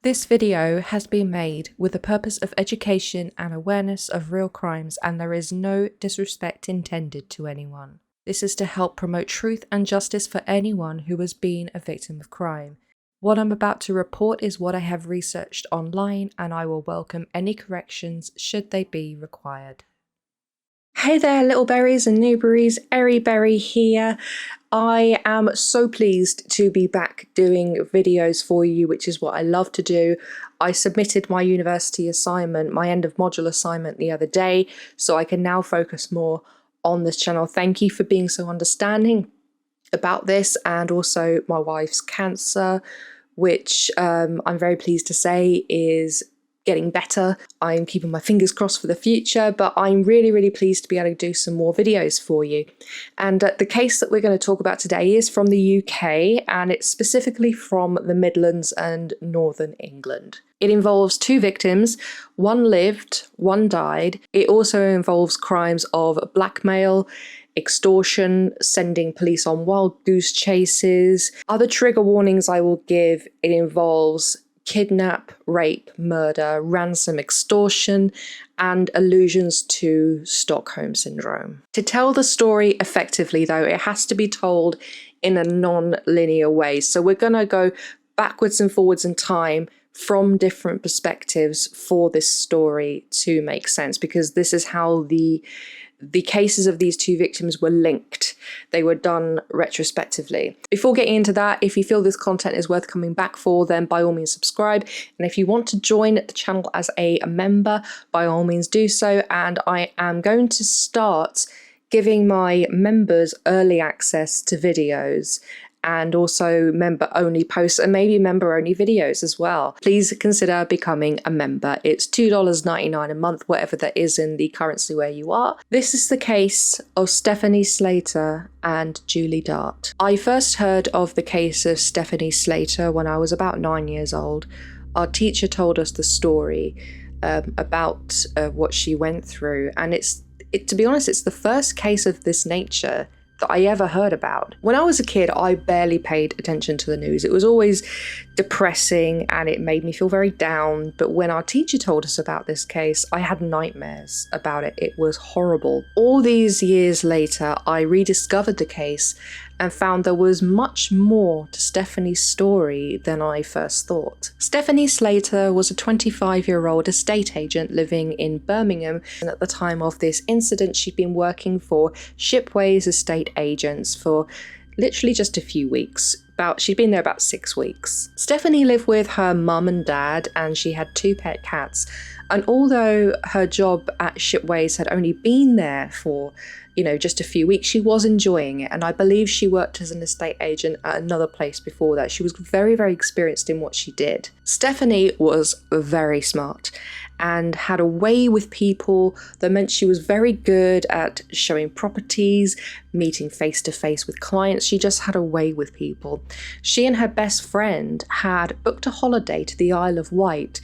This video has been made with the purpose of education and awareness of real crimes, and there is no disrespect intended to anyone. This is to help promote truth and justice for anyone who has been a victim of crime. What I'm about to report is what I have researched online, and I will welcome any corrections should they be required. Hey there, little berries and newberries, Eryberrie here. I am so pleased to be back doing videos for you, which is what I love to do. I submitted my university assignment, my end of module assignment the other day, so I can now focus more on this channel. Thank you for being so understanding about this, and also my wife's cancer, which I'm very pleased to say is getting better. I'm keeping my fingers crossed for the future, but I'm really pleased to be able to do some more videos for you. And the case that we're going to talk about today is from the UK, and it's specifically from the Midlands and Northern England. It involves two victims, one lived, one died. It also involves crimes of blackmail, extortion, sending police on wild goose chases. Other trigger warnings I will give: it involves kidnap, rape, murder, ransom, extortion, and allusions to Stockholm Syndrome. To tell the story effectively, though, it has to be told in a non-linear way. So we're going to go backwards and forwards in time from different perspectives for this story to make sense, because this is how the cases of these two victims were linked. They were done retrospectively. Before getting into that, if you feel this content is worth coming back for, then by all means subscribe. And if you want to join the channel as a member, by all means do so. And I am going to start giving my members early access to videos, and also member-only posts, and maybe member-only videos as well. Please consider becoming a member. It's $2.99 a month, whatever that is in the currency where you are. This is the case of Stephanie Slater and Julie Dart. I first heard of the case of Stephanie Slater when I was about 9 years old. Our teacher told us the story about what she went through, and to be honest, it's the first case of this nature that I ever heard about. When I was a kid, I barely paid attention to the news. It was always depressing and it made me feel very down. But when our teacher told us about this case, I had nightmares about it. It was horrible. All these years later, I rediscovered the case and found there was much more to Stephanie's story than I first thought. Stephanie Slater was a 25-year-old estate agent living in Birmingham, and at the time of this incident, she'd been working for Shipways estate agents for literally just a few weeks. She'd been there about 6 weeks. Stephanie lived with her mum and dad, and she had 2 pet cats. And although her job at Shipways had only been there for just a few weeks, she was enjoying it. And I believe she worked as an estate agent at another place before that. She was very experienced in what she did. Stephanie was very smart and had a way with people that meant she was very good at showing properties, meeting face to face with clients. She just had a way with people. She and her best friend had booked a holiday to the Isle of Wight,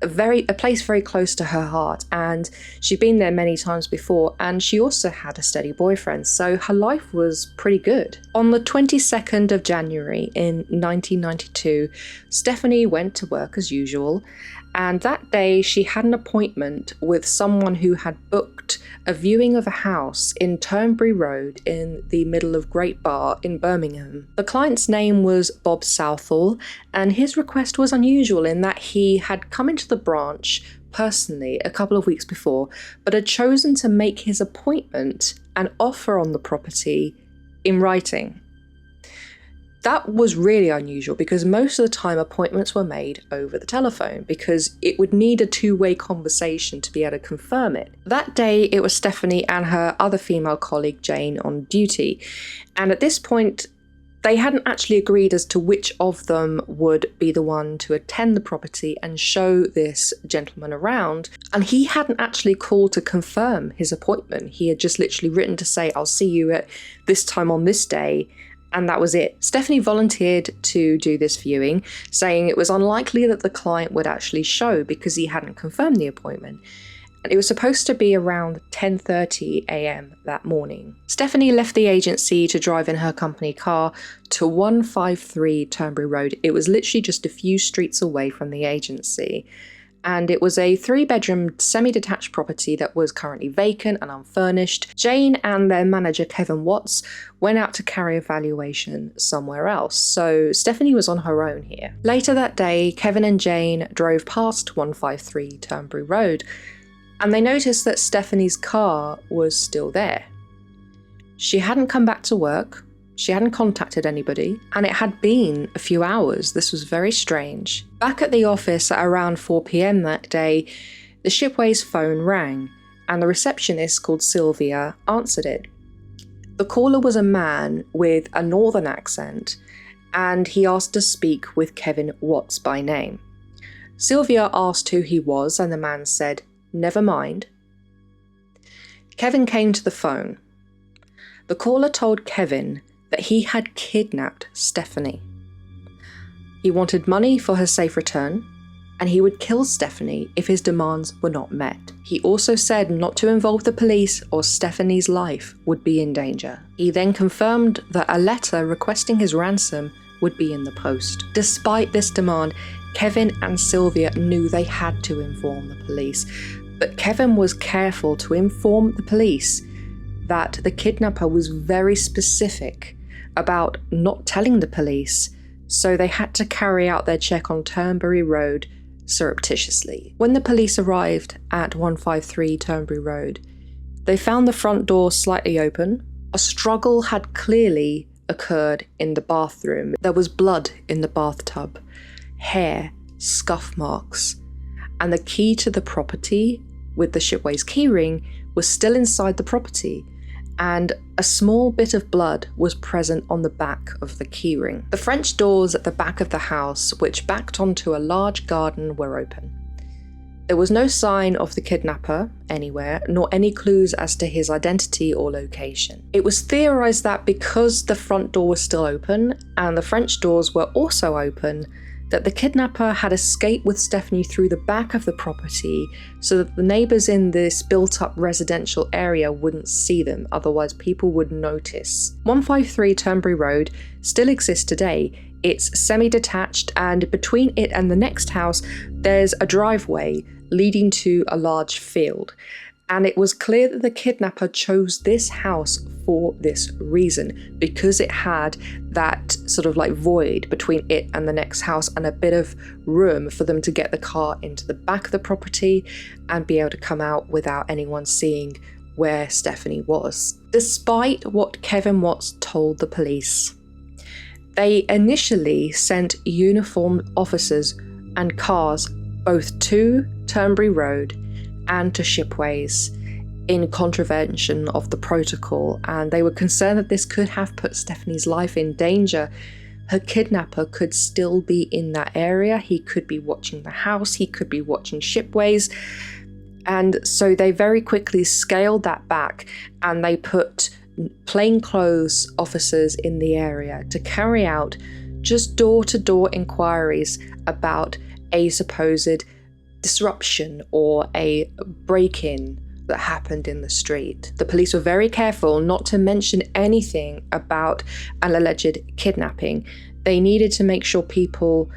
a place very close to her heart, and she'd been there many times before, and she also had a steady boyfriend, so her life was pretty good. On the 22nd of January in 1992, Stephanie went to work as usual, and that day she had an appointment with someone who had booked a viewing of a house in Turnberry Road in the middle of Great Bar in Birmingham. The client's name was Bob Southall, and his request was unusual in that he had come into the branch personally a couple of weeks before, but had chosen to make his appointment and offer on the property in writing. That was really unusual, because most of the time appointments were made over the telephone, because it would need a two-way conversation to be able to confirm it. That day it was Stephanie and her other female colleague Jane on duty, and at this point they hadn't actually agreed as to which of them would be the one to attend the property and show this gentleman around, and he hadn't actually called to confirm his appointment. He had just literally written to say, "I'll see you at this time on this day," and that was it. Stephanie volunteered to do this viewing, saying it was unlikely that the client would actually show because he hadn't confirmed the appointment. and it was supposed to be around 10:30 a.m. that morning. Stephanie left the agency to drive in her company car to 153 Turnberry Road. It was literally just a few streets away from the agency. And it was a 3-bedroom semi-detached property that was currently vacant and unfurnished. Jane and their manager Kevin Watts went out to carry a valuation somewhere else, so Stephanie was on her own here. Later that day, Kevin and Jane drove past 153 Turnberry Road, and they noticed that Stephanie's car was still there. She hadn't come back to work, she hadn't contacted anybody, and it had been a few hours. This was very strange. Back at the office at around 4 p.m. that day, the Shipway's phone rang, and the receptionist called Sylvia answered it. The caller was a man with a northern accent, and he asked to speak with Kevin Watts by name. Sylvia asked who he was, and the man said, "Never mind." Kevin came to the phone. The caller told Kevin that he had kidnapped Stephanie. He wanted money for her safe return, and he would kill Stephanie if his demands were not met. He also said not to involve the police or Stephanie's life would be in danger. He then confirmed that a letter requesting his ransom would be in the post. Despite this demand, Kevin and Sylvia knew they had to inform the police, but Kevin was careful to inform the police that the kidnapper was very specific about not telling the police, so they had to carry out their check on Turnberry Road surreptitiously. When the police arrived at 153 Turnberry Road, they found the front door slightly open. A struggle had clearly occurred in the bathroom. There was blood in the bathtub, hair, scuff marks, and the key to the property with the Shipway's keyring was still inside the property, and a small bit of blood was present on the back of the keyring. The French doors at the back of the house, which backed onto a large garden, were open. There was no sign of the kidnapper anywhere, nor any clues as to his identity or location. It was theorized that because the front door was still open and the French doors were also open, that the kidnapper had escaped with Stephanie through the back of the property so that the neighbours in this built-up residential area wouldn't see them, otherwise people would notice. 153 Turnberry Road still exists today. It's semi-detached, and between it and the next house there's a driveway leading to a large field. And it was clear that the kidnapper chose this house for this reason, because it had that sort of like void between it and the next house and a bit of room for them to get the car into the back of the property and be able to come out without anyone seeing where Stephanie was. Despite what Kevin Watts told the police, they initially sent uniformed officers and cars both to Turnberry Road and to Shipways in contravention of the protocol, and they were concerned that this could have put Stephanie's life in danger. Her kidnapper could still be in that area, he could be watching the house, he could be watching Shipways, and so they very quickly scaled that back and they put plainclothes officers in the area to carry out just door-to-door inquiries about a supposed disruption or a break-in that happened in the street. The police were very careful not to mention anything about an alleged kidnapping. They needed to make sure people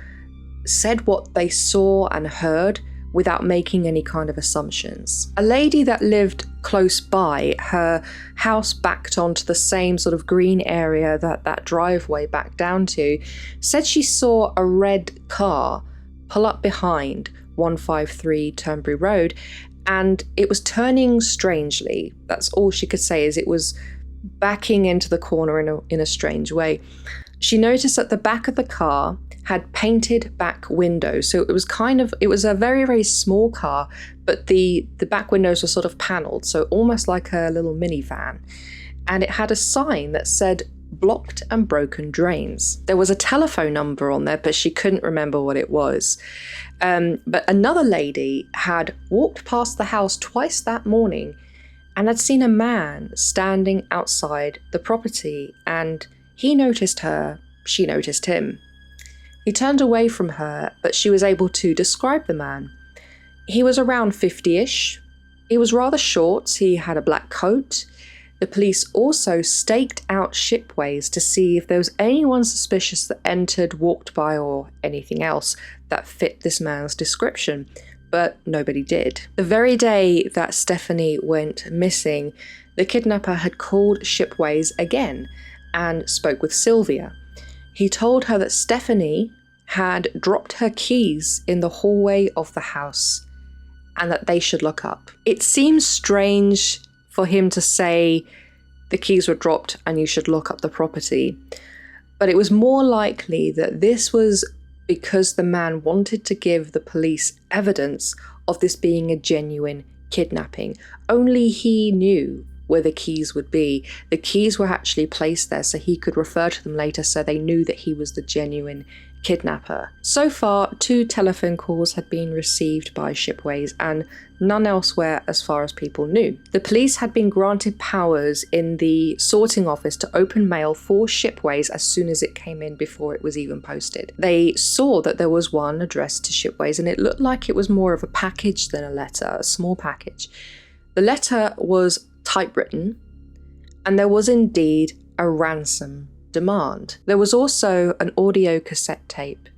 said what they saw and heard without making any kind of assumptions. A lady that lived close by, her house backed onto the same sort of green area that driveway backed down to, said she saw a red car pull up behind 153 Turnberry Road, and it was turning strangely. That's all she could say, is it was backing into the corner in a strange way. She noticed that the back of the car had painted back windows, so it was a very, very small car, but the back windows were sort of panelled, so almost like a little minivan, and it had a sign that said blocked and broken drains. There was a telephone number on there, but she couldn't remember what it was. But another lady had walked past the house twice that morning and had seen a man standing outside the property, and he noticed her, she noticed him. He turned away from her, but she was able to describe the man. He was around 50-ish, He was rather short, he had a black coat. The police also staked out shipways to see if there was anyone suspicious that entered, walked by, or anything else that fit this man's description, but nobody did. The very day that Stephanie went missing, the kidnapper had called shipways again and spoke with Sylvia. He told her that Stephanie had dropped her keys in the hallway of the house and that they should look up. It seems strange for him to say the keys were dropped and you should look up the property, but it was more likely that this was because the man wanted to give the police evidence of this being a genuine kidnapping. Only he knew where the keys would be. The keys were actually placed there so he could refer to them later, so they knew that he was the genuine kidnapper. So far, 2 telephone calls had been received by shipways and none elsewhere as far as people knew. The police had been granted powers in the sorting office to open mail for shipways as soon as it came in before it was even posted. They saw that there was one addressed to shipways and it looked like it was more of a package than a letter, a small package. The letter was typewritten and there was indeed a ransom demand. There was also an audio cassette tape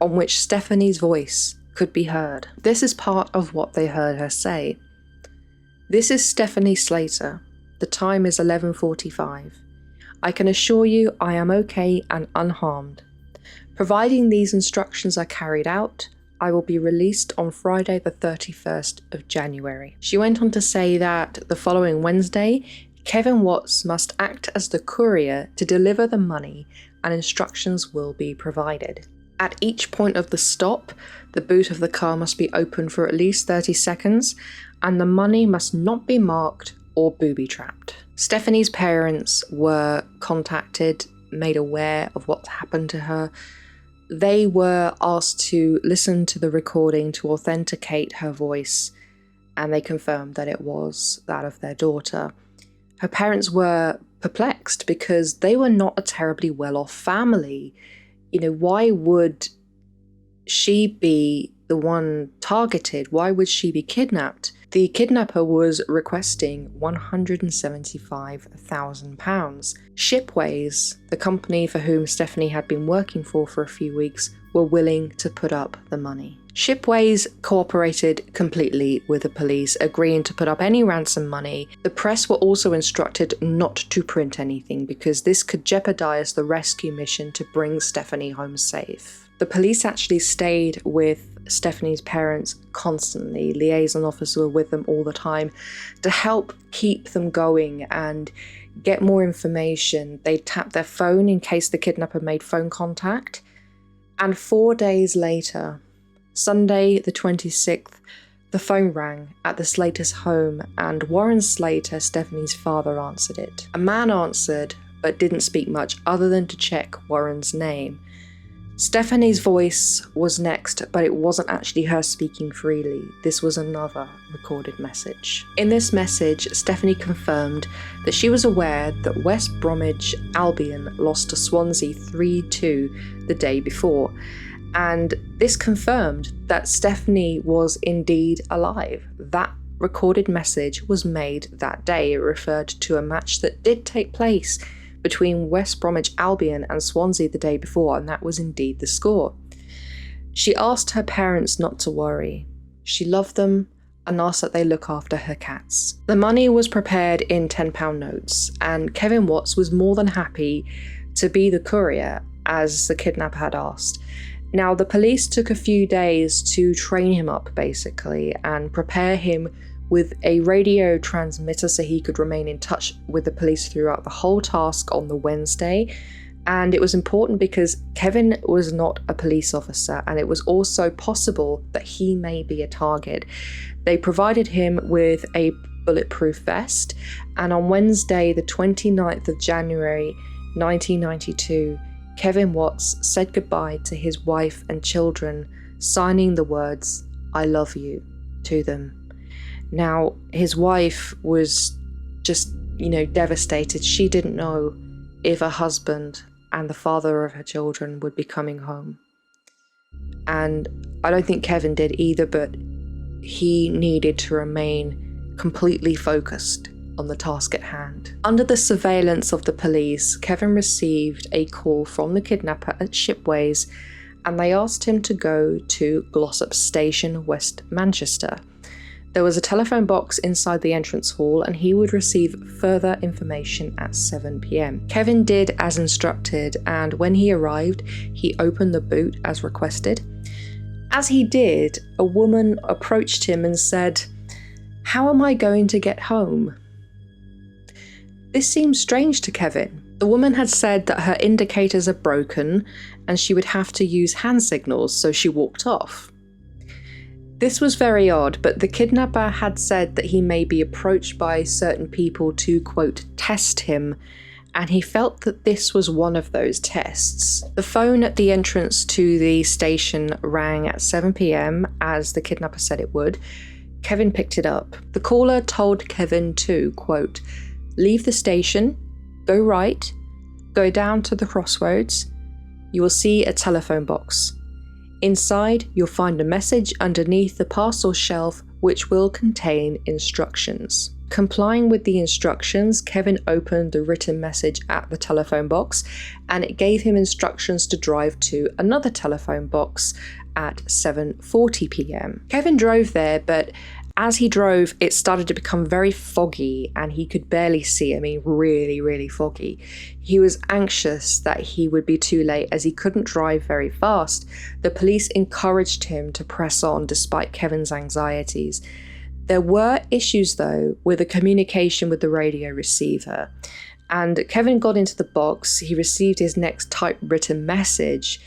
on which Stephanie's voice could be heard. This is part of what they heard her say. "This is Stephanie Slater. The time is 11:45. I can assure you I am okay and unharmed. Providing these instructions are carried out, I will be released on Friday the 31st of January. She went on to say that the following Wednesday, Kevin Watts must act as the courier to deliver the money and instructions will be provided. At each point of the stop, the boot of the car must be open for at least 30 seconds and the money must not be marked or booby-trapped." Stephanie's parents were contacted, made aware of what happened to her. They were asked to listen to the recording to authenticate her voice and they confirmed that it was that of their daughter. Her parents were perplexed because they were not a terribly well-off family. You know, why would she be the one targeted? Why would she be kidnapped? The kidnapper was requesting £175,000. Shipways, the company for whom Stephanie had been working for a few weeks, were willing to put up the money. Shipways cooperated completely with the police, agreeing to put up any ransom money. The press were also instructed not to print anything because this could jeopardize the rescue mission to bring Stephanie home safe. The police actually stayed with Stephanie's parents constantly. Liaison officers were with them all the time to help keep them going and get more information. They tapped their phone in case the kidnapper made phone contact. And 4 days later, Sunday the 26th, the phone rang at the Slater's home and Warren Slater, Stephanie's father, answered it. A man answered but didn't speak much other than to check Warren's name. Stephanie's voice was next, but it wasn't actually her speaking freely. This was another recorded message. In this message, Stephanie confirmed that she was aware that West Bromwich Albion lost to Swansea 3-2 the day before, and this confirmed that Stephanie was indeed alive. That recorded message was made that day. It referred to a match that did take place between West Bromwich Albion and Swansea the day before, and that was indeed the score. She asked her parents not to worry. She loved them and asked that they look after her cats. The money was prepared in £10 notes, and Kevin Watts was more than happy to be the courier, as the kidnapper had asked. Now, the police took a few days to train him up, basically, and prepare him with a radio transmitter so he could remain in touch with the police throughout the whole task on the Wednesday. And it was important because Kevin was not a police officer, and it was also possible that he may be a target. They provided him with a bulletproof vest, and on Wednesday, the 29th of January 1992, Kevin Watts said goodbye to his wife and children, signing the words, "I love you," to them. Now, his wife was just, devastated. She didn't know if her husband and the father of her children would be coming home. And I don't think Kevin did either, but he needed to remain completely focused on the task at hand. Under the surveillance of the police, Kevin received a call from the kidnapper at Shipways, and they asked him to go to Glossop Station, West Manchester. There was a telephone box inside the entrance hall, and he would receive further information at 7 p.m. Kevin did as instructed, and when he arrived, he opened the boot as requested. As he did, a woman approached him and said, "How am I going to get home?" This seemed strange to Kevin. The woman had said that her indicators are broken and she would have to use hand signals, so she walked off. This was very odd, but the kidnapper had said that he may be approached by certain people to, quote, test him, and he felt that this was one of those tests. The phone at the entrance to the station rang at 7 p.m, as the kidnapper said it would. Kevin picked it up. The caller told Kevin to, quote, leave the station, go right, go down to the crossroads. You will see a telephone box. Inside, you'll find a message underneath the parcel shelf which will contain instructions. Complying with the instructions, Kevin opened the written message at the telephone box, and it gave him instructions to drive to another telephone box at 7:40 p.m. Kevin drove there, but as he drove, it started to become very foggy and he could barely see. Really, really foggy. He was anxious that he would be too late as he couldn't drive very fast. The police encouraged him to press on despite Kevin's anxieties. There were issues though with the communication with the radio receiver, and Kevin got into the box. He received his next typewritten message.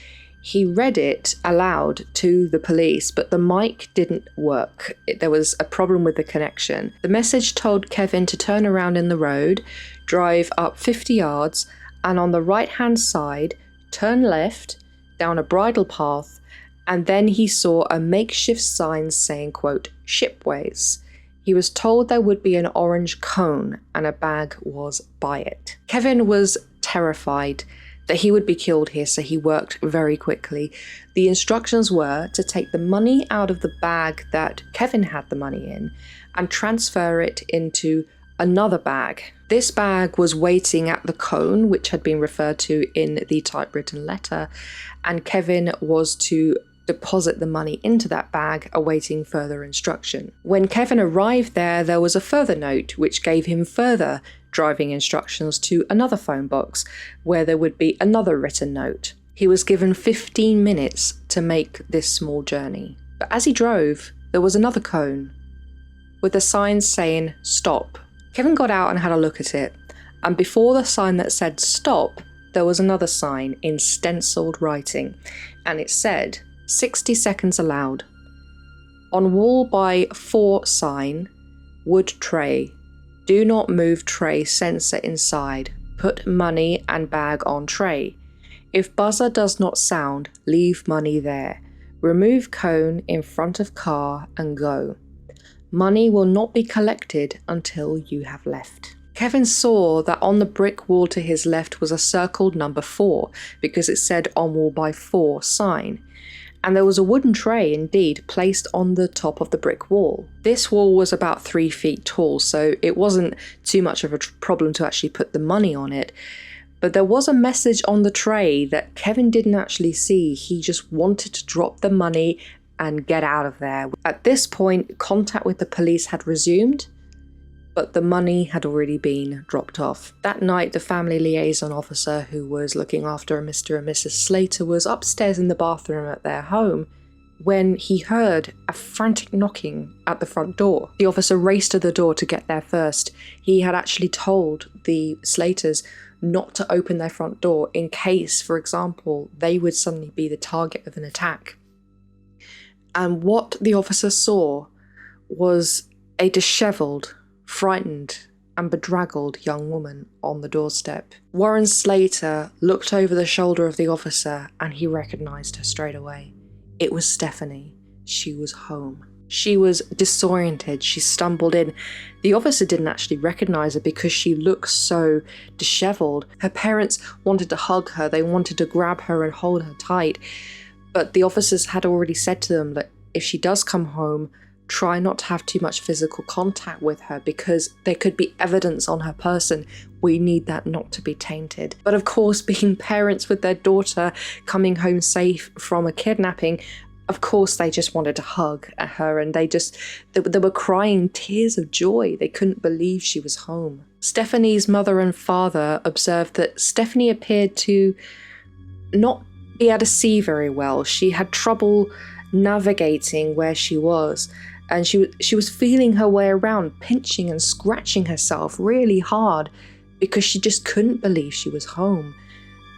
He read it aloud to the police, but the mic didn't work. There was a problem with the connection. The message told Kevin to turn around in the road, drive up 50 yards, and on the right-hand side, turn left down a bridle path, and then he saw a makeshift sign saying, quote, Shipways. He was told there would be an orange cone and a bag was by it. Kevin was terrified that he would be killed here, so he worked very quickly. The instructions were to take the money out of the bag that Kevin had the money in and transfer it into another bag. This bag was waiting at the cone, which had been referred to in the typewritten letter, and Kevin was to deposit the money into that bag, awaiting further instruction. When Kevin arrived there was a further note which gave him further driving instructions to another phone box where there would be another written note. He was given 15 minutes to make this small journey. But as he drove, there was another cone with a sign saying stop. Kevin got out and had a look at it, and before the sign that said stop, there was another sign in stenciled writing, and it said 60 seconds allowed. On wall by 4 sign, wood tray. Do not move tray sensor inside. Put money and bag on tray. If buzzer does not sound, leave money there. Remove cone in front of car and go. Money will not be collected until you have left. Kevin saw that on the brick wall to his left was a circled number 4 because it said on wall by 4 sign. And there was a wooden tray indeed placed on the top of the brick wall. This wall was about 3 feet tall, so it wasn't too much of a problem to actually put the money on it. But there was a message on the tray that Kevin didn't actually see. He just wanted to drop the money and get out of there. At this point, contact with the police had resumed, but the money had already been dropped off. That night, the family liaison officer who was looking after Mr. and Mrs. Slater was upstairs in the bathroom at their home when he heard a frantic knocking at the front door. The officer raced to the door to get there first. He had actually told the Slaters not to open their front door in case, for example, they would suddenly be the target of an attack. And what the officer saw was a dishevelled, frightened and bedraggled young woman on the doorstep. Warren Slater looked over the shoulder of the officer and he recognised her straight away. It was Stephanie. She was home. She was disoriented. She stumbled in. The officer didn't actually recognise her because she looked so dishevelled. Her parents wanted to hug her. They wanted to grab her and hold her tight. But the officers had already said to them that if she does come home, try not to have too much physical contact with her because there could be evidence on her person. We need that not to be tainted. But of course, being parents with their daughter coming home safe from a kidnapping, of course they just wanted to hug at her, and they were crying tears of joy. They couldn't believe she was home. Stephanie's mother and father observed that Stephanie appeared to not be able to see very well. She had trouble navigating where she was, and she was feeling her way around, pinching and scratching herself really hard because she just couldn't believe she was home.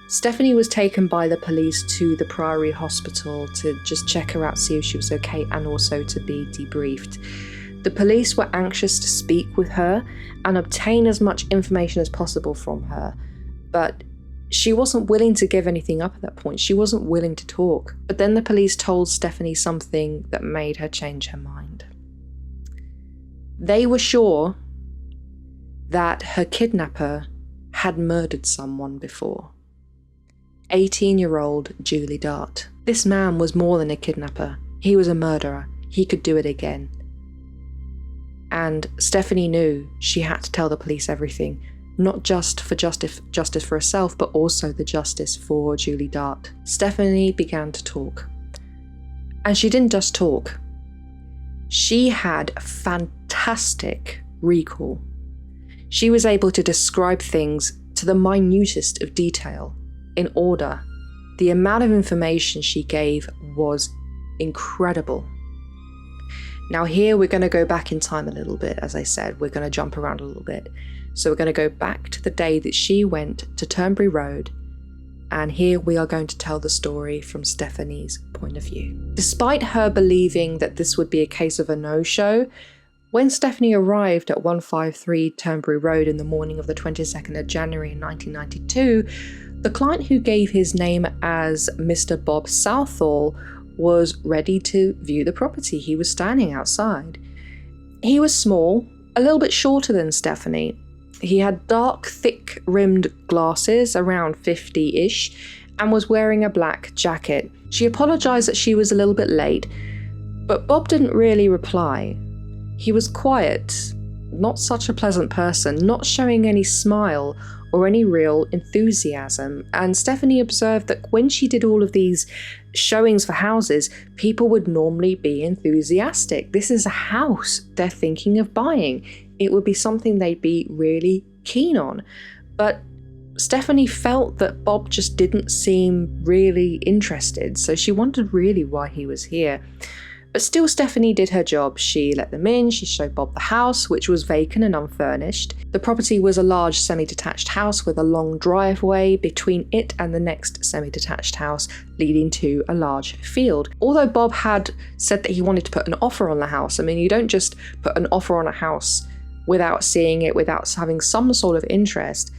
Stephanie was taken by the police to the Priory Hospital to just check her out, see if she was okay, and also to be debriefed. The police were anxious to speak with her and obtain as much information as possible from her, but she wasn't willing to give anything up at that point. She wasn't willing to talk. But then the police told Stephanie something that made her change her mind. They were sure that her kidnapper had murdered someone before. 18-year-old Julie Dart. This man was more than a kidnapper. He was a murderer. He could do it again. And Stephanie knew she had to tell the police everything, not just for justice for herself, but also the justice for Julie Dart. Stephanie began to talk. And she didn't just talk. She had fantastic recall. She was able to describe things to the minutest of detail, in order. The amount of information she gave was incredible. Now here we're going to go back in time a little bit. As I said, we're going to jump around a little bit. So we're going to go back to the day that she went to Turnberry Road, and here we are going to tell the story from Stephanie's point of view. Despite her believing that this would be a case of a no-show, when Stephanie arrived at 153 Turnberry Road in the morning of the 22nd of January in 1992, the client, who gave his name as Mr. Bob Southall, was ready to view the property. He was standing outside. He was small, a little bit shorter than Stephanie. He had dark, thick-rimmed glasses, around 50-ish, and was wearing a black jacket. She apologised that she was a little bit late, but Bob didn't really reply. He was quiet, not such a pleasant person, not showing any smile or any real enthusiasm. And Stephanie observed that when she did all of these showings for houses, people would normally be enthusiastic. This is a house they're thinking of buying. It would be something they'd be really keen on. But Stephanie felt that Bob just didn't seem really interested, so she wondered really why he was here. But still, Stephanie did her job. She let them in, she showed Bob the house, which was vacant and unfurnished. The property was a large semi-detached house with a long driveway between it and the next semi-detached house, leading to a large field. Although Bob had said that he wanted to put an offer on the house, I mean, you don't just put an offer on a house without seeing it, without having some sort of interest.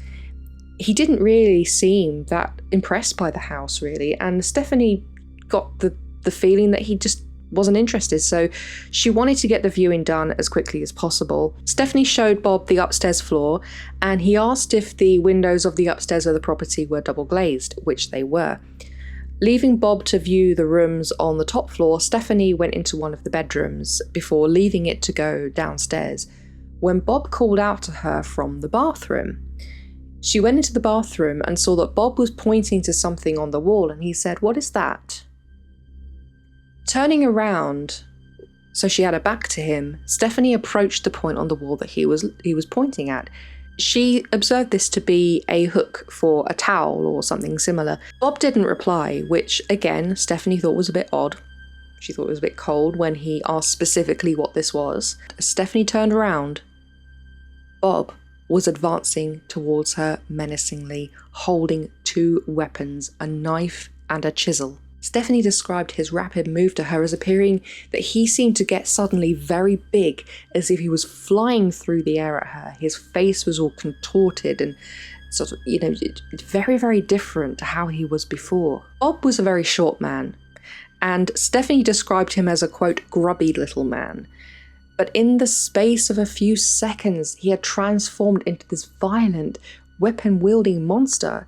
He didn't really seem that impressed by the house, really, and Stephanie got the feeling that he just wasn't interested, so she wanted to get the viewing done as quickly as possible. Stephanie showed Bob the upstairs floor, and he asked if the windows of the upstairs of the property were double glazed, which they were. Leaving Bob to view the rooms on the top floor, Stephanie went into one of the bedrooms before leaving it to go downstairs, when Bob called out to her from the bathroom. She went into the bathroom and saw that Bob was pointing to something on the wall, and he said, "What is that?" Turning around, so she had her back to him, Stephanie approached the point on the wall that he was pointing at. She observed this to be a hook for a towel or something similar. Bob didn't reply, which again Stephanie thought was a bit odd. She thought it was a bit cold when he asked specifically what this was. As Stephanie turned around, Bob was advancing towards her menacingly, holding two weapons, a knife and a chisel. Stephanie described his rapid move to her as appearing that he seemed to get suddenly very big, as if he was flying through the air at her. His face was all contorted and sort of, very, very different to how he was before. Bob was a very short man, and Stephanie described him as a, quote, grubby little man. But in the space of a few seconds, he had transformed into this violent, weapon-wielding monster.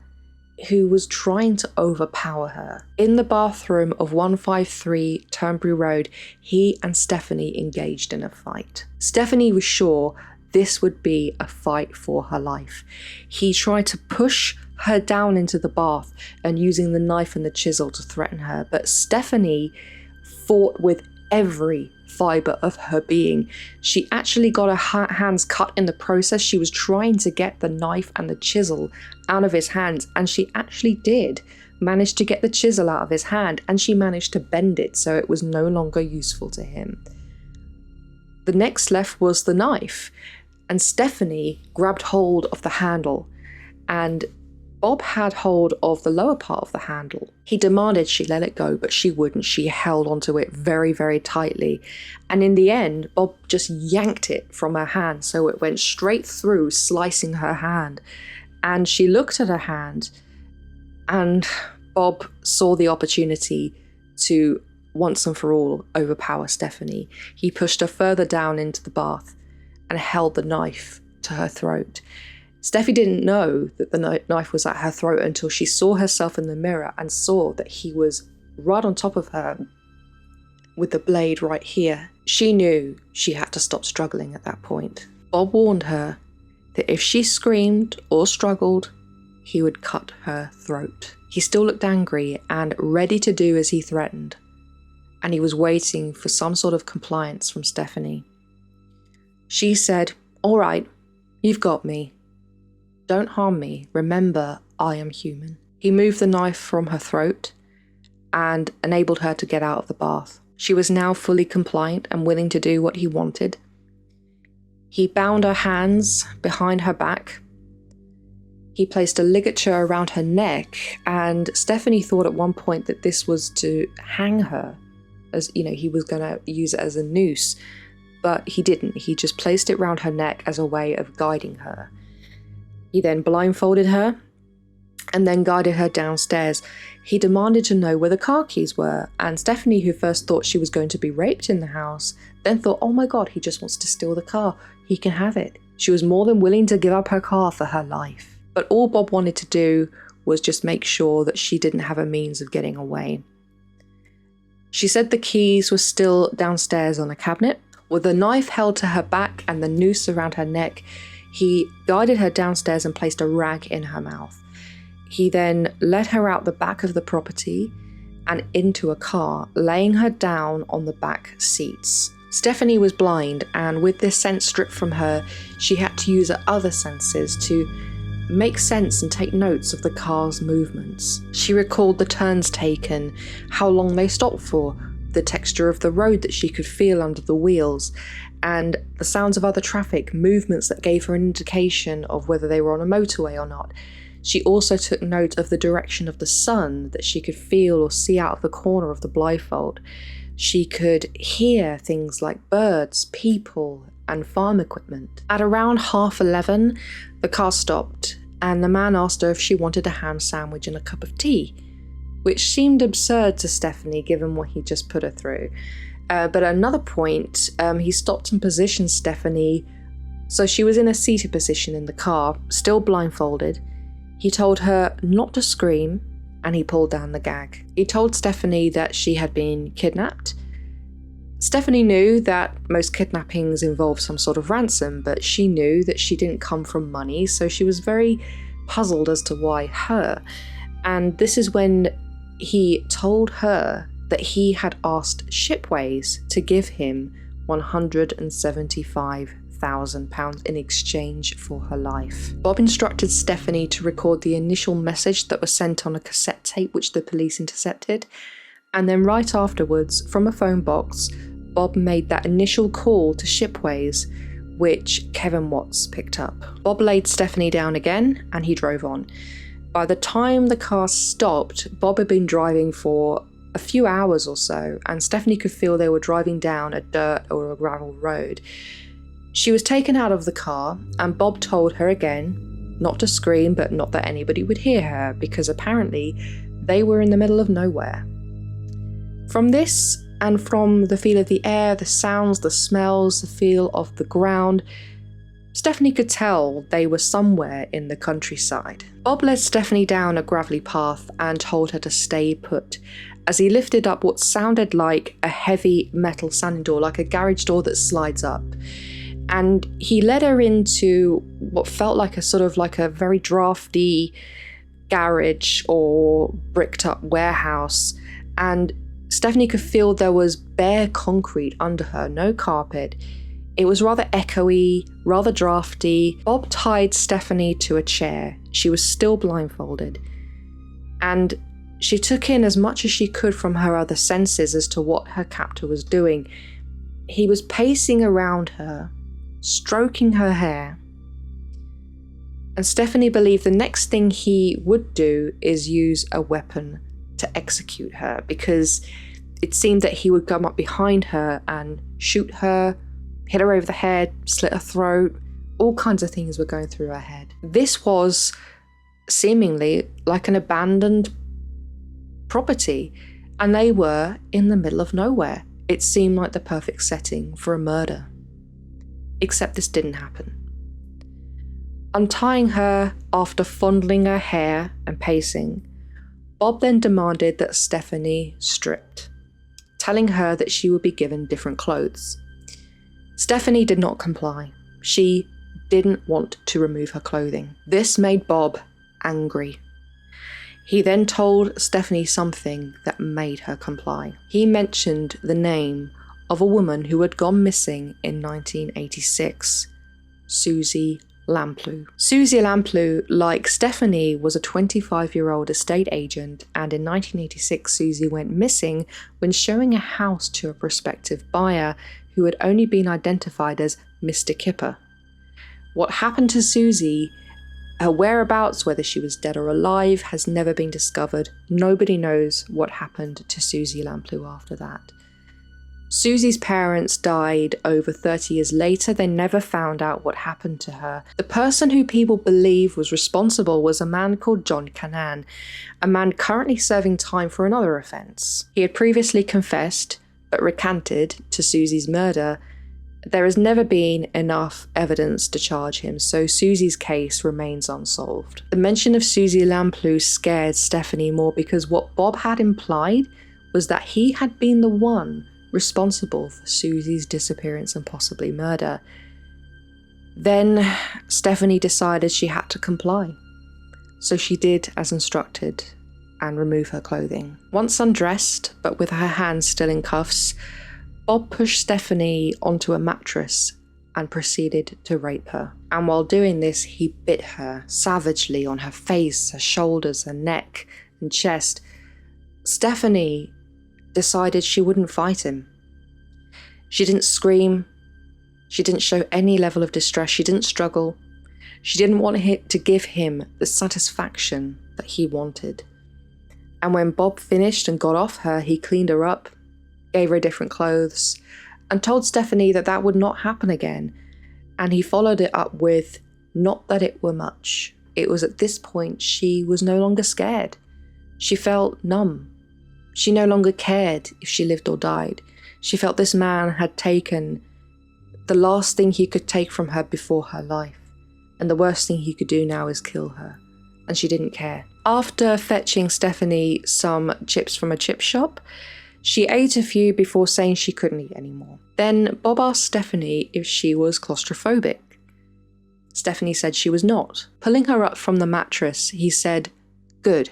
who was trying to overpower her. In the bathroom of 153 Turnberry Road, he and Stephanie engaged in a fight. Stephanie was sure this would be a fight for her life. He tried to push her down into the bath and using the knife and the chisel to threaten her, but Stephanie fought with every fibre of her being. She actually got her hands cut in the process. She was trying to get the knife and the chisel out of his hands, and she actually did manage to get the chisel out of his hand, and she managed to bend it so it was no longer useful to him. The next left was the knife, and Stephanie grabbed hold of the handle, and Bob had hold of the lower part of the handle. He demanded she let it go, but she wouldn't. She held onto it very, very tightly. And in the end, Bob just yanked it from her hand, so it went straight through, slicing her hand. And she looked at her hand, and Bob saw the opportunity to, once and for all, overpower Stephanie. He pushed her further down into the bath and held the knife to her throat. Steffi didn't know that the knife was at her throat until she saw herself in the mirror and saw that he was right on top of her with the blade right here. She knew she had to stop struggling at that point. Bob warned her that if she screamed or struggled, he would cut her throat. He still looked angry and ready to do as he threatened, and he was waiting for some sort of compliance from Stephanie. She said, "All right, you've got me. Don't harm me. Remember, I am human." He moved the knife from her throat and enabled her to get out of the bath. She was now fully compliant and willing to do what he wanted. He bound her hands behind her back. He placed a ligature around her neck, and Stephanie thought at one point that this was to hang her, as you know, he was going to use it as a noose, but he didn't. He just placed it around her neck as a way of guiding her. He then blindfolded her and then guided her downstairs. He demanded to know where the car keys were, and Stephanie, who first thought she was going to be raped in the house, then thought, oh my god, he just wants to steal the car. He can have it. She was more than willing to give up her car for her life. But all Bob wanted to do was just make sure that she didn't have a means of getting away. She said the keys were still downstairs on a cabinet. With the knife held to her back and the noose around her neck, he guided her downstairs and placed a rag in her mouth. He then led her out the back of the property and into a car, laying her down on the back seats. Stephanie was blind, and with this sense stripped from her, she had to use her other senses to make sense and take notes of the car's movements. She recalled the turns taken, how long they stopped for, the texture of the road that she could feel under the wheels, and the sounds of other traffic, movements that gave her an indication of whether they were on a motorway or not. She also took note of the direction of the sun that she could feel or see out of the corner of the blindfold. She could hear things like birds, people, and farm equipment. At around 11:30, the car stopped, and the man asked her if she wanted a ham sandwich and a cup of tea, which seemed absurd to Stephanie given what he just put her through. But at another point, he stopped and positioned Stephanie so she was in a seated position in the car, still blindfolded. He told her not to scream, and he pulled down the gag. He told Stephanie that she had been kidnapped. Stephanie knew that most kidnappings involve some sort of ransom, but she knew that she didn't come from money, so she was very puzzled as to why her. And this is when he told her that he had asked Shipways to give him £175,000 in exchange for her life. Bob instructed Stephanie to record the initial message that was sent on a cassette tape which the police intercepted, and then right afterwards, from a phone box, Bob made that initial call to Shipways, which Kevin Watts picked up. Bob laid Stephanie down again, and he drove on. By the time the car stopped, Bob had been driving for a few hours or so, and Stephanie could feel they were driving down a dirt or a gravel road. She was taken out of the car, and Bob told her again not to scream, but not that anybody would hear her, because apparently they were in the middle of nowhere. From this, and from the feel of the air, the sounds, the smells, the feel of the ground, Stephanie could tell they were somewhere in the countryside. Bob led Stephanie down a gravelly path and told her to stay put, as he lifted up what sounded like a heavy metal sliding door, like a garage door that slides up. And he led her into what felt like a very drafty garage or bricked up warehouse. And Stephanie could feel there was bare concrete under her, no carpet. It was rather echoey, rather drafty. Bob tied Stephanie to a chair. She was still blindfolded. And she took in as much as she could from her other senses as to what her captor was doing. He was pacing around her, stroking her hair. And Stephanie believed the next thing he would do is use a weapon to execute her, because it seemed that he would come up behind her and shoot her, hit her over the head, slit her throat. All kinds of things were going through her head. This was seemingly like an abandoned property, and they were in the middle of nowhere. It seemed like the perfect setting for a murder. Except this didn't happen. Untying her after fondling her hair and pacing, Bob then demanded that Stephanie stripped, telling her that she would be given different clothes. Stephanie did not comply. She didn't want to remove her clothing. This made Bob angry. He then told Stephanie something that made her comply. He mentioned the name of a woman who had gone missing in 1986, Susie Lamplugh. Susie Lamplugh, like Stephanie, was a 25-year-old estate agent, and in 1986 Susie went missing when showing a house to a prospective buyer who had only been identified as Mr. Kipper. What happened to Susie, her whereabouts, whether she was dead or alive, has never been discovered. Nobody knows what happened to Susie Lamplugh after that. Susie's parents died over 30 years later. They never found out what happened to her. The person who people believe was responsible was a man called John Cannan, a man currently serving time for another offence. He had previously confessed, but recanted to Susie's murder. There has never been enough evidence to charge him, so Susie's case remains unsolved. The mention of Susie Lamplugh scared Stephanie more because what Bob had implied was that he had been the one responsible for Susie's disappearance and possibly murder. Then Stephanie decided she had to comply. So she did as instructed and remove her clothing. Once undressed, but with her hands still in cuffs, Bob pushed Stephanie onto a mattress and proceeded to rape her. And while doing this, he bit her savagely on her face, her shoulders, her neck and chest. Stephanie decided she wouldn't fight him. She didn't scream. She didn't show any level of distress. She didn't struggle. She didn't want to give him the satisfaction that he wanted. And when Bob finished and got off her, he cleaned her up, gave her different clothes, and told Stephanie that that would not happen again. And he followed it up with, not that it were much. It was at this point she was no longer scared. She felt numb. She no longer cared if she lived or died. She felt this man had taken the last thing he could take from her before her life, and the worst thing he could do now is kill her. And she didn't care. After fetching Stephanie some chips from a chip shop, she ate a few before saying she couldn't eat anymore. Then Bob asked Stephanie if she was claustrophobic. Stephanie said she was not. Pulling her up from the mattress, he said, "Good,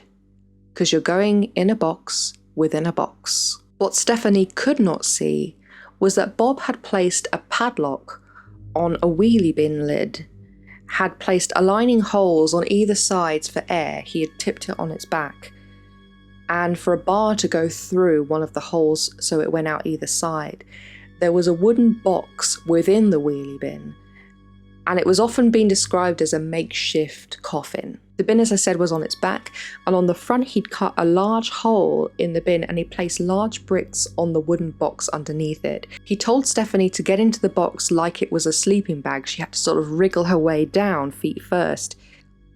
because you're going in a box within a box." What Stephanie could not see was that Bob had placed a padlock on a wheelie bin lid, had placed aligning holes on either sides for air. He had tipped it on its back, and for a bar to go through one of the holes so it went out either side. There was a wooden box within the wheelie bin, and it was often being described as a makeshift coffin. The bin, as I said, was on its back, and on the front he'd cut a large hole in the bin and he placed large bricks on the wooden box underneath it. He told Stephanie to get into the box like it was a sleeping bag. She had to sort of wriggle her way down, feet first.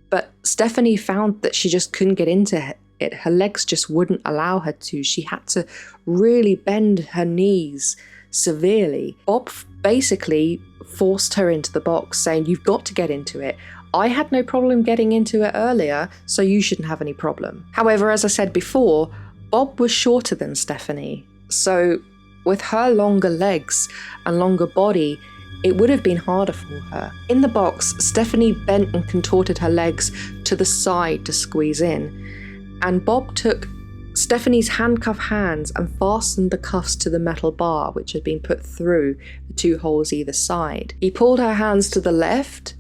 But Stephanie found that she just couldn't get into it. Her legs just wouldn't allow her to. She had to really bend her knees severely. Bob basically forced her into the box, saying, "You've got to get into it. I had no problem getting into it earlier, so you shouldn't have any problem." However, as I said before, Bob was shorter than Stephanie, so with her longer legs and longer body, it would have been harder for her. In the box, Stephanie bent and contorted her legs to the side to squeeze in, and Bob took Stephanie's handcuffed hands and fastened the cuffs to the metal bar which had been put through the 2 holes either side. He pulled her hands to the left,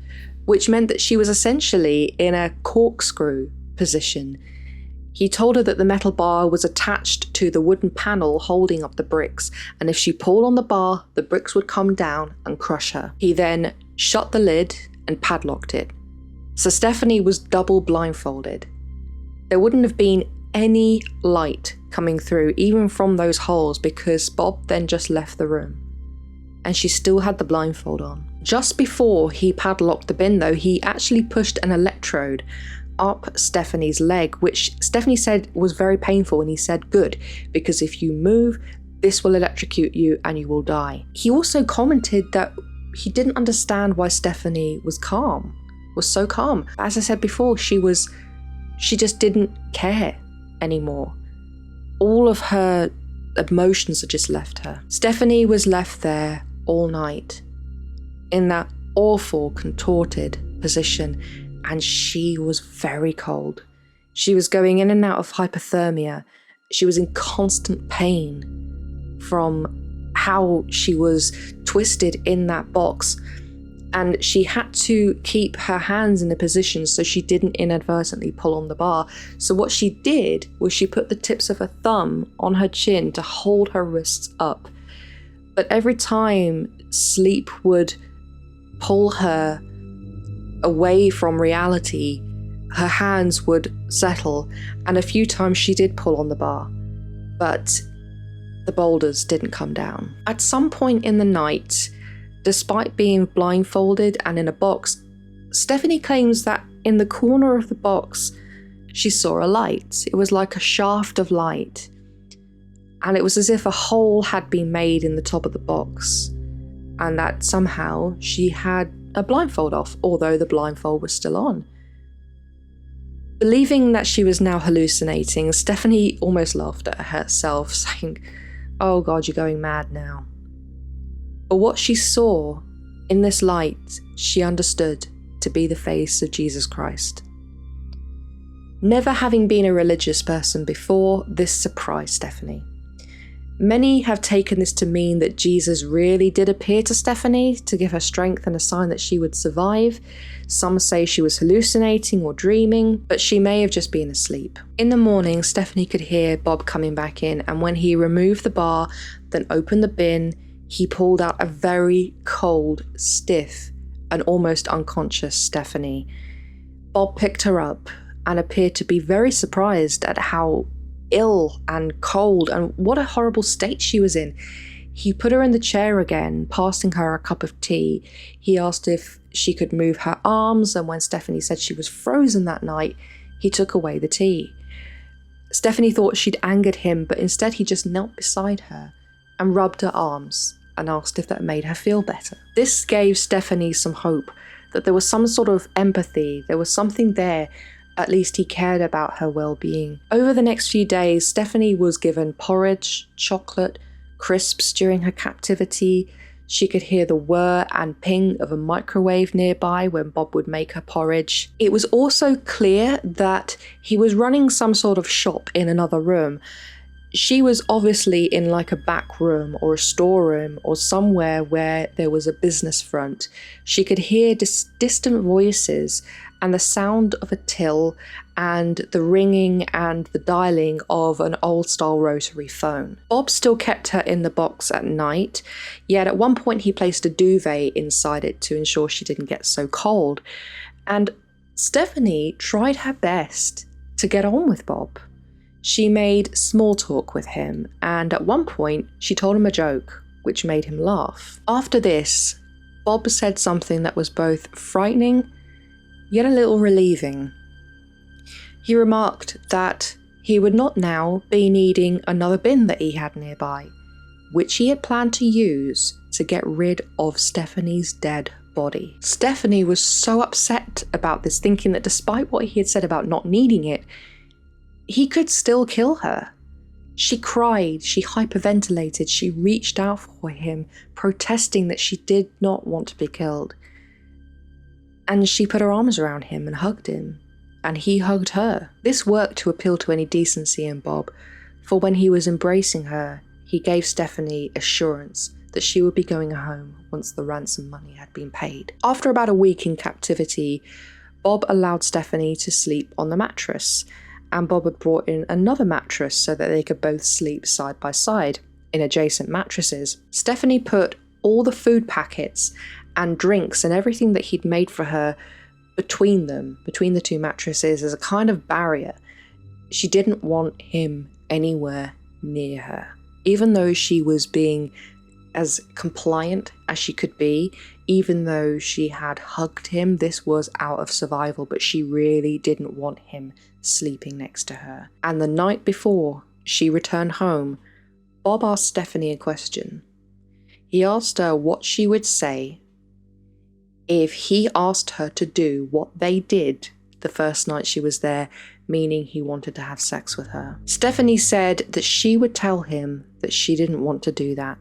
which meant that she was essentially in a corkscrew position. He told her that the metal bar was attached to the wooden panel holding up the bricks, and if she pulled on the bar, the bricks would come down and crush her. He then shut the lid and padlocked it. So Stephanie was double blindfolded. There wouldn't have been any light coming through, even from those holes, because Bob then just left the room. And she still had the blindfold on. Just before he padlocked the bin though, he actually pushed an electrode up Stephanie's leg, which Stephanie said was very painful, and he said, "Good, because if you move, this will electrocute you and you will die." He also commented that he didn't understand why Stephanie was so calm. As I said before, she just didn't care anymore. All of her emotions had just left her. Stephanie was left there all night in that awful contorted position, and she was very cold. She was going in and out of hypothermia. She was in constant pain from how she was twisted in that box, and she had to keep her hands in a position so she didn't inadvertently pull on the bar. So what she did was she put the tips of her thumb on her chin to hold her wrists up. But every time sleep would pull her away from reality, her hands would settle, and a few times she did pull on the bar, but the boulders didn't come down. At some point in the night, despite being blindfolded and in a box, Stephanie claims that in the corner of the box, she saw a light. It was like a shaft of light, and it was as if a hole had been made in the top of the box, and that somehow she had a blindfold off, although the blindfold was still on. Believing that she was now hallucinating, Stephanie almost laughed at herself, saying, "Oh God, you're going mad now." But what she saw in this light, she understood to be the face of Jesus Christ. Never having been a religious person before, this surprised Stephanie. Many have taken this to mean that Jesus really did appear to Stephanie to give her strength and a sign that she would survive. Some say she was hallucinating or dreaming, but she may have just been asleep. In the morning, Stephanie could hear Bob coming back in, and when he removed the bar, then opened the bin, he pulled out a very cold, stiff, and almost unconscious Stephanie. Bob picked her up and appeared to be very surprised at how ill and cold and what a horrible state she was in. He put her in the chair again, passing her a cup of tea. He asked if she could move her arms, and when Stephanie said she was frozen that night, he took away the tea. Stephanie thought she'd angered him, but instead he just knelt beside her and rubbed her arms and asked if that made her feel better. This gave Stephanie some hope that there was some sort of empathy, there was something there. At least he cared about her well-being. Over the next few days, Stephanie was given porridge, chocolate, crisps during her captivity. She could hear the whir and ping of a microwave nearby when Bob would make her porridge. It was also clear that he was running some sort of shop in another room. She was obviously in like a back room or a storeroom or somewhere where there was a business front. She could hear distant voices and the sound of a till and the ringing and the dialing of an old-style rotary phone. Bob still kept her in the box at night, yet at one point he placed a duvet inside it to ensure she didn't get so cold. And Stephanie tried her best to get on with Bob. She made small talk with him, and at one point she told him a joke, which made him laugh. After this, Bob said something that was both frightening yet a little relieving. He remarked that he would not now be needing another bin that he had nearby. which he had planned to use to get rid of Stephanie's dead body. Stephanie was so upset about this, thinking that despite what he had said about not needing it, he could still kill her. She cried, she hyperventilated, she reached out for him, protesting that she did not want to be killed. And she put her arms around him and hugged him, and he hugged her. This worked to appeal to any decency in Bob, for when he was embracing her, he gave Stephanie assurance that she would be going home once the ransom money had been paid. After about a week in captivity, Bob allowed Stephanie to sleep on the mattress, and Bob had brought in another mattress so that they could both sleep side by side in adjacent mattresses. Stephanie put all the food packets and drinks and everything that he'd made for her between the two mattresses, as a kind of barrier. She didn't want him anywhere near her. Even though she was being as compliant as she could be, even though she had hugged him, this was out of survival, but she really didn't want him sleeping next to her. And the night before she returned home, Bob asked Stephanie a question. He asked her what she would say if he asked her to do what they did the first night she was there, meaning he wanted to have sex with her. Stephanie said that she would tell him that she didn't want to do that,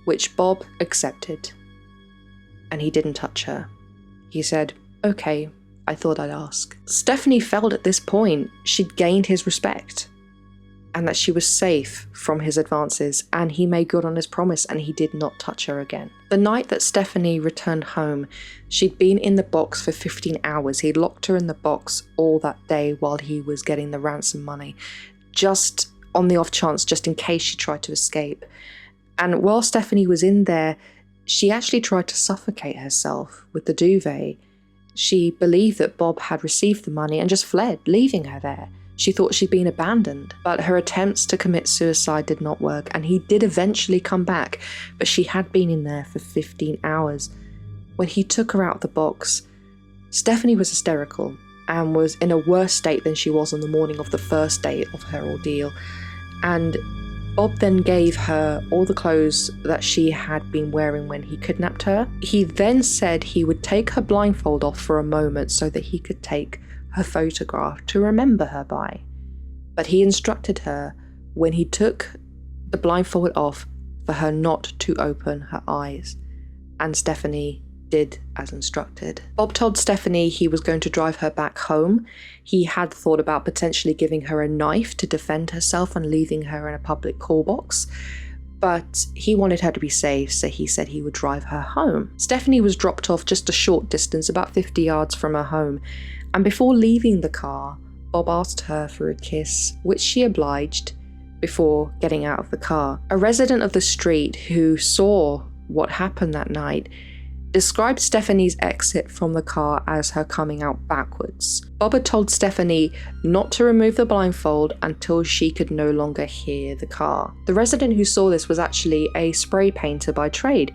which Bob accepted, and he didn't touch her. He said, "Okay, I thought I'd ask." Stephanie felt at this point she'd gained his respect, and that she was safe from his advances, and he made good on his promise, and he did not touch her again. The night that Stephanie returned home, she'd been in the box for 15 hours. He'd locked her in the box all that day while he was getting the ransom money, just on the off chance, just in case she tried to escape. And while Stephanie was in there, she actually tried to suffocate herself with the duvet. She believed that Bob had received the money and just fled, leaving her there. She thought she'd been abandoned, but her attempts to commit suicide did not work, and he did eventually come back, but she had been in there for 15 hours. When he took her out of the box, Stephanie was hysterical and was in a worse state than she was on the morning of the first day of her ordeal, and Bob then gave her all the clothes that she had been wearing when he kidnapped her. He then said he would take her blindfold off for a moment so that he could take her photograph to remember her by. But he instructed her, when he took the blindfold off, for her not to open her eyes. And Stephanie did as instructed. Bob told Stephanie he was going to drive her back home. He had thought about potentially giving her a knife to defend herself and leaving her in a public call box, but he wanted her to be safe, so he said he would drive her home. Stephanie was dropped off just a short distance, about 50 yards from her home, and before leaving the car, Bob asked her for a kiss, which she obliged before getting out of the car. A resident of the street who saw what happened that night described Stephanie's exit from the car as her coming out backwards. Bob had told Stephanie not to remove the blindfold until she could no longer hear the car. The resident who saw this was actually a spray painter by trade,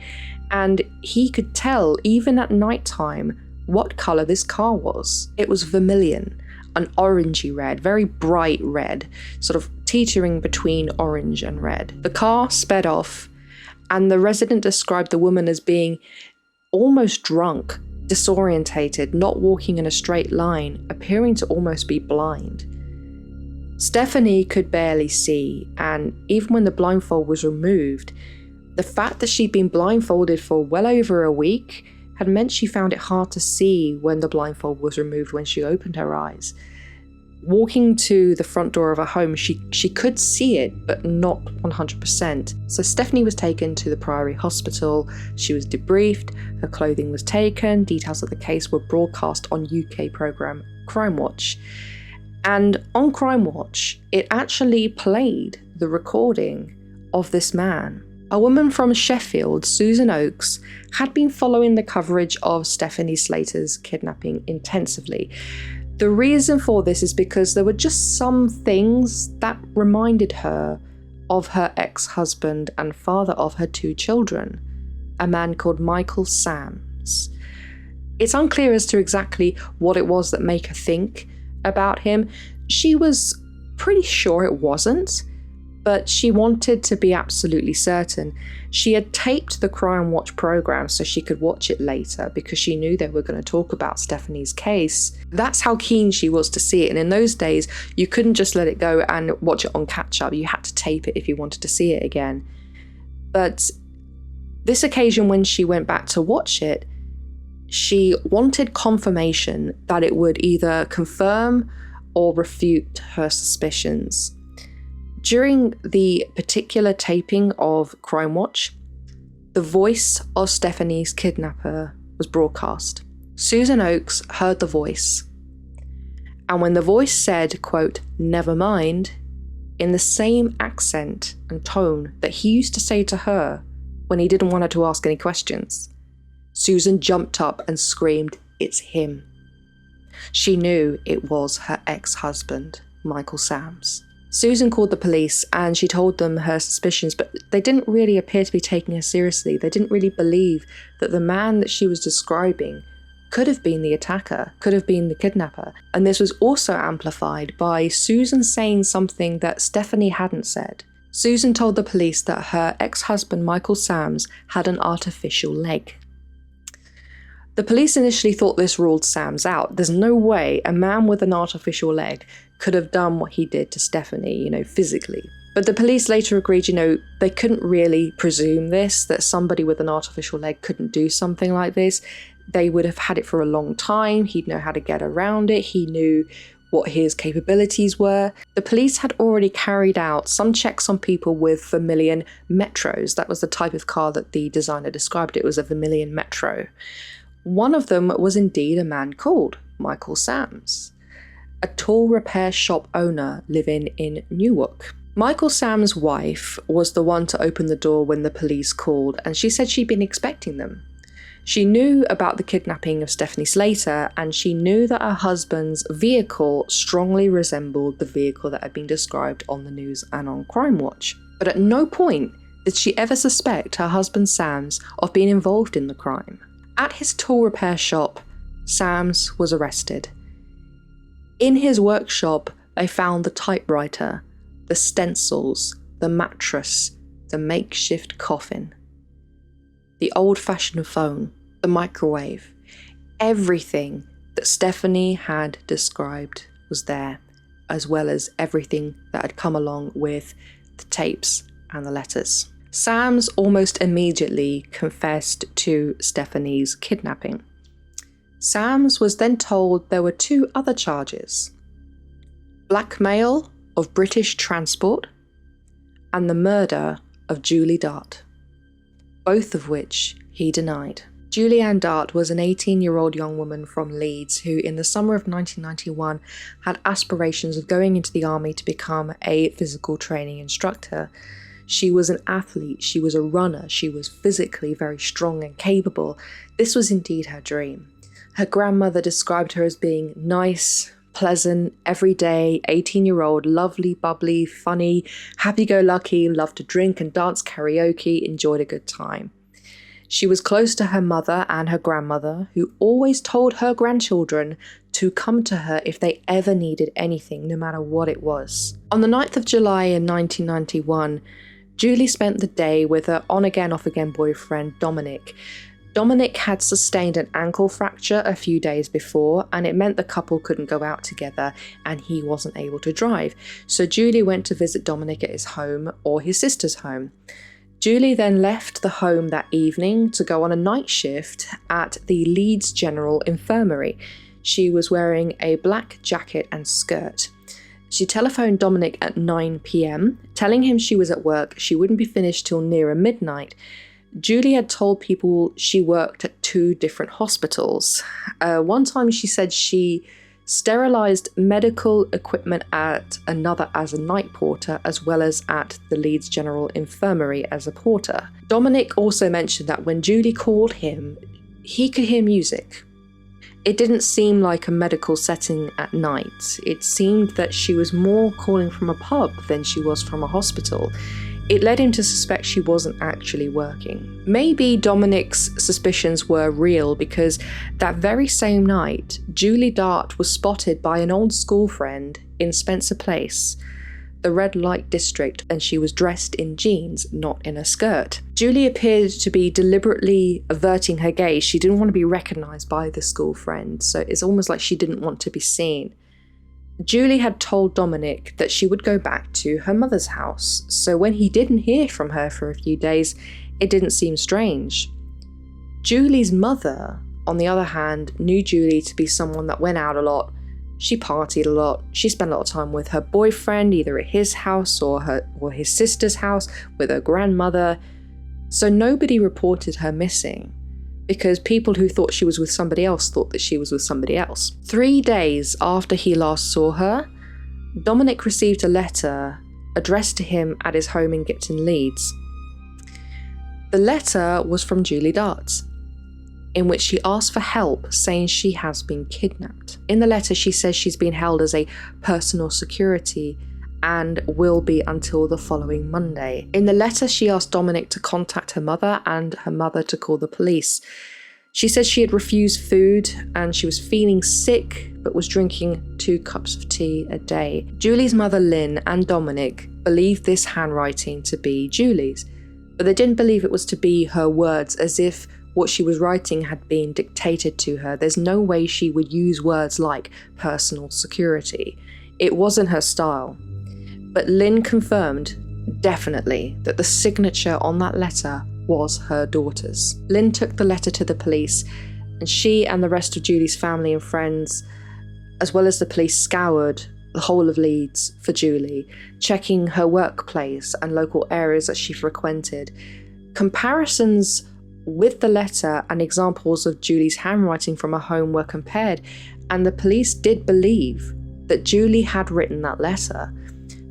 and he could tell, even at night time, what colour this car was. It was vermilion, an orangey red, very bright red, sort of teetering between orange and red. The car sped off, and the resident described the woman as being almost drunk, disorientated, not walking in a straight line, appearing to almost be blind. Stephanie could barely see, and even when the blindfold was removed, the fact that she'd been blindfolded for well over a week had meant she found it hard to see when the blindfold was removed when she opened her eyes. Walking to the front door of her home, she could see it, but not 100%. So Stephanie was taken to the Priory Hospital. She was debriefed, her clothing was taken, details of the case were broadcast on UK programme Crime Watch. And on Crime Watch, it actually played the recording of this man. A woman from Sheffield, Susan Oakes, had been following the coverage of Stephanie Slater's kidnapping intensively. The reason for this is because there were just some things that reminded her of her ex-husband and father of her 2 children, a man called Michael Sams. It's unclear as to exactly what it was that made her think about him. She was pretty sure it wasn't, But she wanted to be absolutely certain. She had taped the Crime Watch program so she could watch it later because she knew they were going to talk about Stephanie's case. That's how keen she was to see it. And in those days, you couldn't just let it go and watch it on catch-up. You had to tape it if you wanted to see it again. But this occasion, when she went back to watch it, she wanted confirmation that it would either confirm or refute her suspicions. During the particular taping of Crime Watch, the voice of Stephanie's kidnapper was broadcast. Susan Oakes heard the voice, and when the voice said, quote, "never mind," in the same accent and tone that he used to say to her when he didn't want her to ask any questions, Susan jumped up and screamed, "It's him." She knew it was her ex-husband, Michael Sams. Susan called the police and she told them her suspicions, but they didn't really appear to be taking her seriously. They didn't really believe that the man that she was describing could have been the attacker, could have been the kidnapper. And this was also amplified by Susan saying something that Stephanie hadn't said. Susan told the police that her ex-husband Michael Sams had an artificial leg. The police initially thought this ruled Sams out. There's no way a man with an artificial leg could have done what he did to Stephanie, physically. But the police later agreed, they couldn't really presume this, that somebody with an artificial leg couldn't do something like this. They would have had it for a long time. He'd know how to get around it. He knew what his capabilities were. The police had already carried out some checks on people with Vermilion Metros. That was the type of car that the designer described. It was a Vermilion Metro. One of them was indeed a man called Michael Sams, a tool repair shop owner living in Newark. Michael Sams' wife was the one to open the door when the police called, and she said she'd been expecting them. She knew about the kidnapping of Stephanie Slater, and she knew that her husband's vehicle strongly resembled the vehicle that had been described on the news and on Crime Watch. But at no point did she ever suspect her husband Sams of being involved in the crime. At his tool repair shop, Sams was arrested. In his workshop, they found the typewriter, the stencils, the mattress, the makeshift coffin, the old-fashioned phone, the microwave. Everything that Stephanie had described was there, as well as everything that had come along with the tapes and the letters. Sams almost immediately confessed to Stephanie's kidnapping. Sams was then told there were two other charges: blackmail of British transport and the murder of Julie Dart, both of which he denied. Julianne Dart was an 18-year-old young woman from Leeds who, in the summer of 1991, had aspirations of going into the army to become a physical training instructor. She was an athlete, she was a runner, she was physically very strong and capable. This was indeed her dream. Her grandmother described her as being nice, pleasant, everyday, 18-year-old, lovely, bubbly, funny, happy-go-lucky, loved to drink and dance karaoke, enjoyed a good time. She was close to her mother and her grandmother, who always told her grandchildren to come to her if they ever needed anything, no matter what it was. On the 9th of July in 1991, Julie spent the day with her on-again, off-again boyfriend, Dominic. Dominic had sustained an ankle fracture a few days before, and it meant the couple couldn't go out together, and he wasn't able to drive. So Julie went to visit Dominic at his home or his sister's home. Julie then left the home that evening to go on a night shift at the Leeds General Infirmary. She was wearing a black jacket and skirt. She telephoned Dominic at 9 p.m, telling him she was at work, she wouldn't be finished till nearer midnight. Julie had told people she worked at two different hospitals. One time she said she sterilised medical equipment at another as a night porter, as well as at the Leeds General Infirmary as a porter. Dominic also mentioned that when Julie called him, he could hear music. It didn't seem like a medical setting at night. It seemed that she was more calling from a pub than she was from a hospital. It led him to suspect she wasn't actually working. Maybe Dominic's suspicions were real because that very same night, Julie Dart was spotted by an old school friend in Spencer Place. the red light district, and she was dressed in jeans, not in a skirt. Julie appeared to be deliberately averting her gaze. She didn't want to be recognised by the school friend, so it's almost like she didn't want to be seen. Julie had told Dominic that she would go back to her mother's house, so when he didn't hear from her for a few days, it didn't seem strange. Julie's mother, on the other hand, knew Julie to be someone that went out a lot. She partied a lot. She spent a lot of time with her boyfriend, either at his house or his sister's house, with her grandmother. So nobody reported her missing, because people who thought she was with somebody else thought that she was with somebody else. 3 days after he last saw her, Dominic received a letter addressed to him at his home in Gipton, Leeds. The letter was from Julie Dart, in which she asked for help, saying she has been kidnapped. In the letter, she says she's been held as a personal security and will be until the following Monday. In the letter, she asked Dominic to contact her mother and her mother to call the police. She said she had refused food and she was feeling sick, but was drinking 2 cups of tea a day. Julie's mother, Lynn, and Dominic believed this handwriting to be Julie's, but they didn't believe it was to be her words, as if what she was writing had been dictated to her. There's no way she would use words like personal security. It wasn't her style. But Lynn confirmed, definitely, that the signature on that letter was her daughter's. Lynn took the letter to the police, and she and the rest of Julie's family and friends, as well as the police, scoured the whole of Leeds for Julie, checking her workplace and local areas that she frequented. Comparisons with the letter and examples of Julie's handwriting from her home were compared, and the police did believe that Julie had written that letter.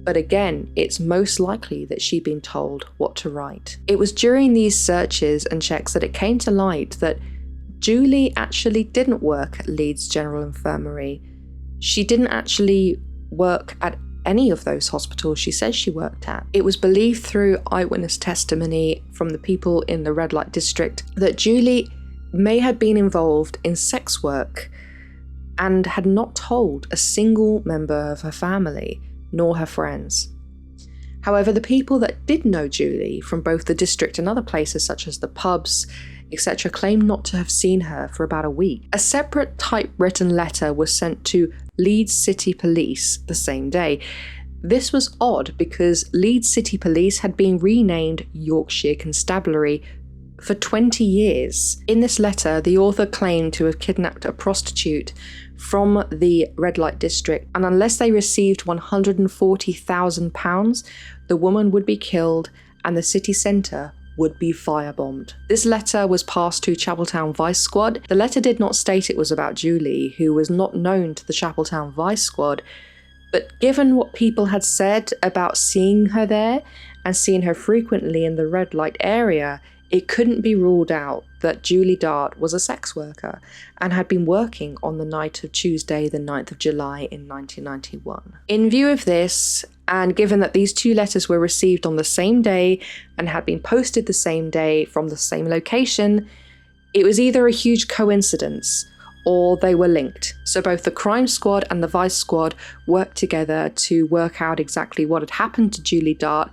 But again, it's most likely that she'd been told what to write. It was during these searches and checks that it came to light that Julie actually didn't work at Leeds General Infirmary. She didn't actually work at any of those hospitals she says she worked at. It was believed through eyewitness testimony from the people in the red light district that Julie may have been involved in sex work and had not told a single member of her family nor her friends. However, the people that did know Julie from both the district and other places such as the pubs, etc., claimed not to have seen her for about a week. A separate typewritten letter was sent to Leeds City Police the same day. This was odd because Leeds City Police had been renamed Yorkshire Constabulary for 20 years. In this letter, the author claimed to have kidnapped a prostitute from the red light district, and unless they received £140,000, the woman would be killed and the city centre would be firebombed. This letter was passed to Chapeltown Vice Squad. The letter did not state it was about Julie, who was not known to the Chapeltown Vice Squad, but given what people had said about seeing her there and seeing her frequently in the red light area, it couldn't be ruled out that Julie Dart was a sex worker and had been working on the night of Tuesday, the 9th of July in 1991. In view of this, and given that these 2 letters were received on the same day and had been posted the same day from the same location, it was either a huge coincidence or they were linked. So both the crime squad and the vice squad worked together to work out exactly what had happened to Julie Dart,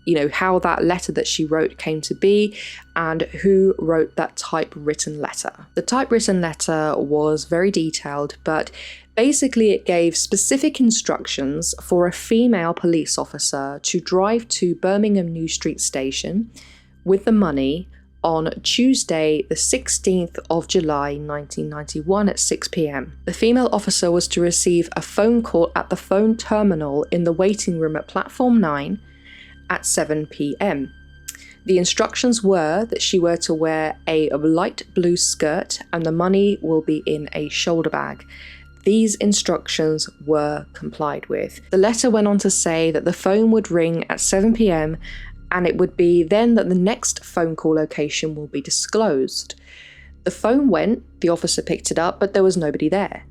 you know, how that letter that she wrote came to be, and who wrote that typewritten letter. The typewritten letter was very detailed, but basically it gave specific instructions for a female police officer to drive to Birmingham New Street Station with the money on Tuesday, the 16th of July 1991 at 6 p.m. The female officer was to receive a phone call at the phone terminal in the waiting room at platform 9 at 7 p.m. The instructions were that she were to wear a light blue skirt and the money will be in a shoulder bag. These instructions were complied with. The letter went on to say that the phone would ring at 7 p.m. and it would be then that the next phone call location will be disclosed. The phone went, the officer picked it up, but there was nobody there.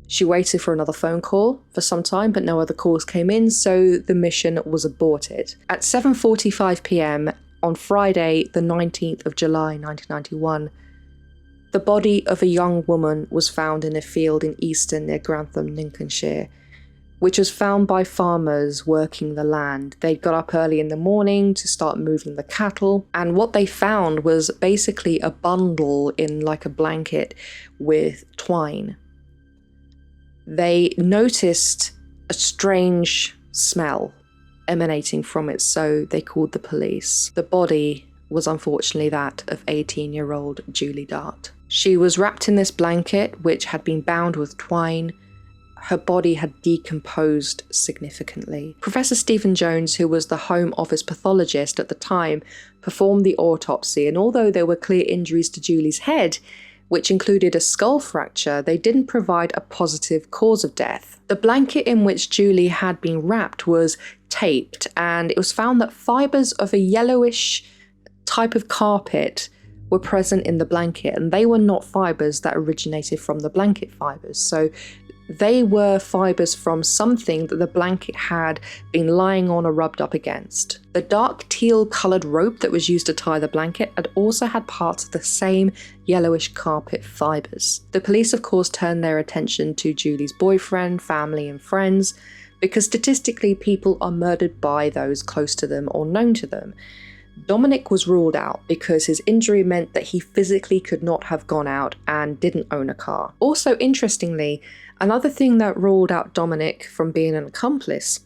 She waited for another phone call for some time, but no other calls came in, so the mission was aborted. At 7:45 p.m. on Friday, the 19th of July 1991, the body of a young woman was found in a field in Easton near Grantham, Lincolnshire. which was found by farmers working the land. They got up early in the morning to start moving the cattle, and what they found was basically a bundle in like a blanket with twine. They noticed a strange smell emanating from it, so they called the police. The body was unfortunately that of 18-year-old Julie Dart. She was wrapped in this blanket, which had been bound with twine. Her body had decomposed significantly. Professor Stephen Jones, who was the Home Office pathologist at the time, performed the autopsy, and although there were clear injuries to Julie's head, which included a skull fracture, they didn't provide a positive cause of death. The blanket in which Julie had been wrapped was taped, and it was found that fibres of a yellowish type of carpet were present in the blanket, and they were not fibres that originated from the blanket fibres. So they were fibres from something that the blanket had been lying on or rubbed up against. The dark teal coloured rope that was used to tie the blanket had also had parts of the same yellowish carpet fibres. The police, of course, turned their attention to Julie's boyfriend, family and friends, because statistically people are murdered by those close to them or known to them. Dominic was ruled out because his injury meant that he physically could not have gone out and didn't own a car. Also, interestingly, another thing that ruled out Dominic from being an accomplice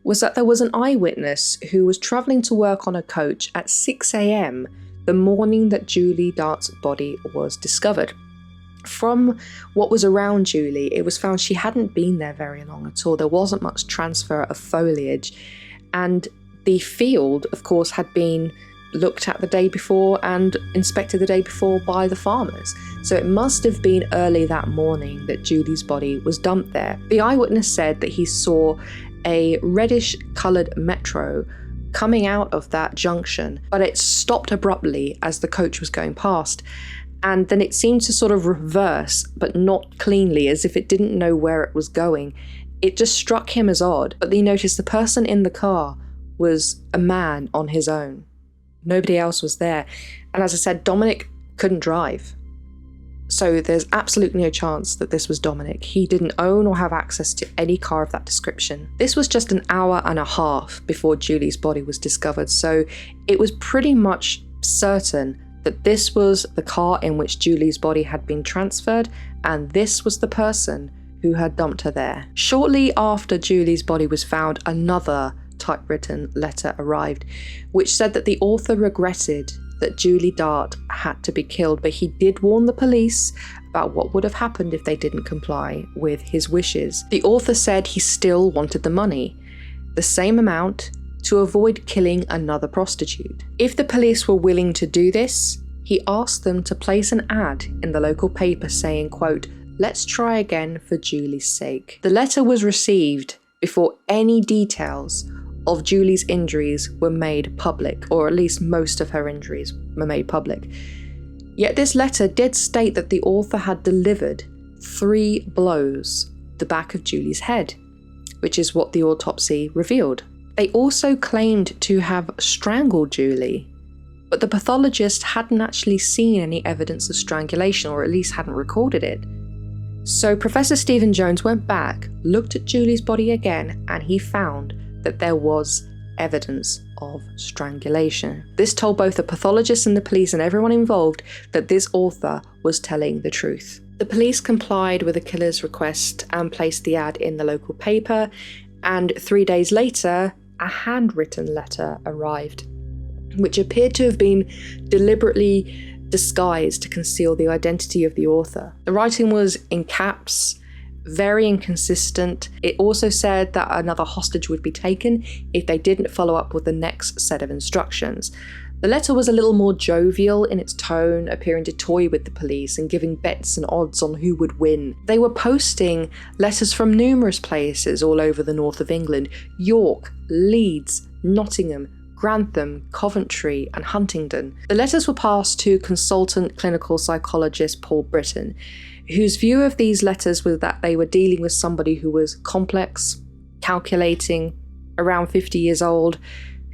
was that there was an eyewitness who was travelling to work on a coach at 6 a.m. the morning that Julie Dart's body was discovered. From what was around Julie, it was found she hadn't been there very long at all. There wasn't much transfer of foliage, and the field, of course, had been looked at the day before and inspected the day before by the farmers. So it must have been early that morning that Julie's body was dumped there. The eyewitness said that he saw a reddish coloured Metro coming out of that junction, but it stopped abruptly as the coach was going past. And then it seemed to sort of reverse, but not cleanly, as if it didn't know where it was going. It just struck him as odd, but he noticed the person in the car was a man on his own. Nobody else was there. And as I said, Dominic couldn't drive. So there's absolutely no chance that this was Dominic. He didn't own or have access to any car of that description. This was just an hour and a half before Julie's body was discovered, so it was pretty much certain that this was the car in which Julie's body had been transferred, and this was the person who had dumped her there. Shortly after Julie's body was found, another typewritten letter arrived, which said that the author regretted that Julie Dart had to be killed, but he did warn the police about what would have happened if they didn't comply with his wishes. The author said he still wanted the money, the same amount, to avoid killing another prostitute. If the police were willing to do this, he asked them to place an ad in the local paper saying, quote, "Let's try again for Julie's sake." The letter was received before any details of Julie's injuries were made public, or at least most of her injuries were made public. Yet this letter did state that the author had delivered 3 blows to the back of Julie's head, which is what the autopsy revealed. They also claimed to have strangled Julie, but the pathologist hadn't actually seen any evidence of strangulation, or at least hadn't recorded it. So Professor Stephen Jones went back, looked at Julie's body again, and he found that there was evidence of strangulation. This told both the pathologist and the police and everyone involved that this author was telling the truth. The police complied with the killer's request and placed the ad in the local paper, and 3 days later, a handwritten letter arrived, which appeared to have been deliberately disguised to conceal the identity of the author. The writing was in caps, very inconsistent. It also said that another hostage would be taken if they didn't follow up with the next set of instructions. The letter was a little more jovial in its tone, appearing to toy with the police and giving bets and odds on who would win. They were posting letters from numerous places all over the north of England: York, Leeds, Nottingham, Grantham, Coventry and Huntingdon. The letters were passed to consultant clinical psychologist Paul Britton, whose view of these letters was that they were dealing with somebody who was complex, calculating, around 50 years old,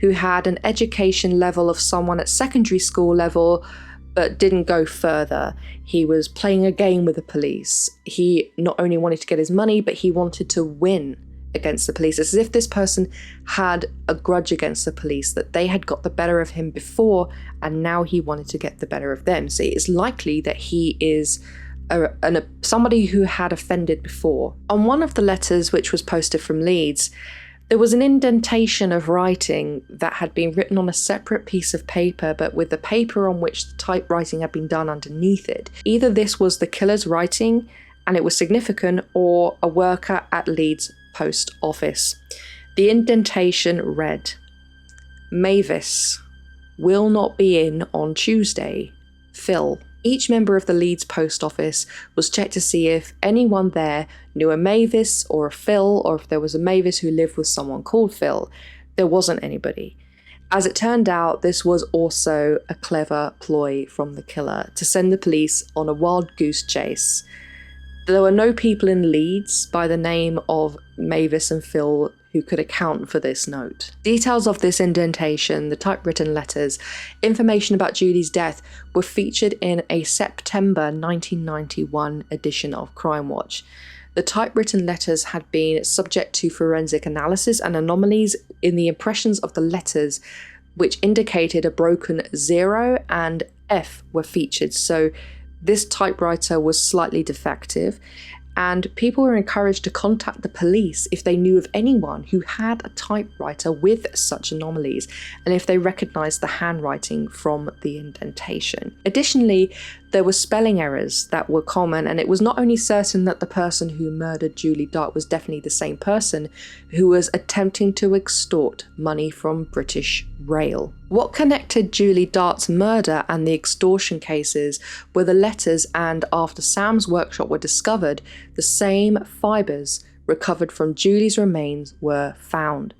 who had an education level of someone at secondary school level, but didn't go further. He was playing a game with the police. He not only wanted to get his money, but he wanted to win against the police. It's as if this person had a grudge against the police, that they had got the better of him before and now he wanted to get the better of them. So it's likely that he is somebody who had offended before. On one of the letters which was posted from Leeds, there was an indentation of writing that had been written on a separate piece of paper, but with the paper on which the typewriting had been done underneath it. Either this was the killer's writing and it was significant, or a worker at Leeds post office. The indentation read, "Mavis will not be in on Tuesday. Phil." Each member of the Leeds post office was checked to see if anyone there knew a Mavis or a Phil, or if there was a Mavis who lived with someone called Phil. There wasn't anybody. As it turned out, this was also a clever ploy from the killer to send the police on a wild goose chase. There were no people in Leeds by the name of Mavis and Phil who could account for this note. Details of this indentation, the typewritten letters, information about Julie's death were featured in a September 1991 edition of Crime Watch. The typewritten letters had been subject to forensic analysis, and anomalies in the impressions of the letters, which indicated a broken 0 and F, were featured. So this typewriter was slightly defective, and people were encouraged to contact the police if they knew of anyone who had a typewriter with such anomalies and if they recognised the handwriting from the indentation. Additionally, there were spelling errors that were common, and it was not only certain that the person who murdered Julie Dart was definitely the same person who was attempting to extort money from British Rail. What connected Julie Dart's murder and the extortion cases were the letters, and after Sam's workshop were discovered, the same fibres recovered from Julie's remains were found.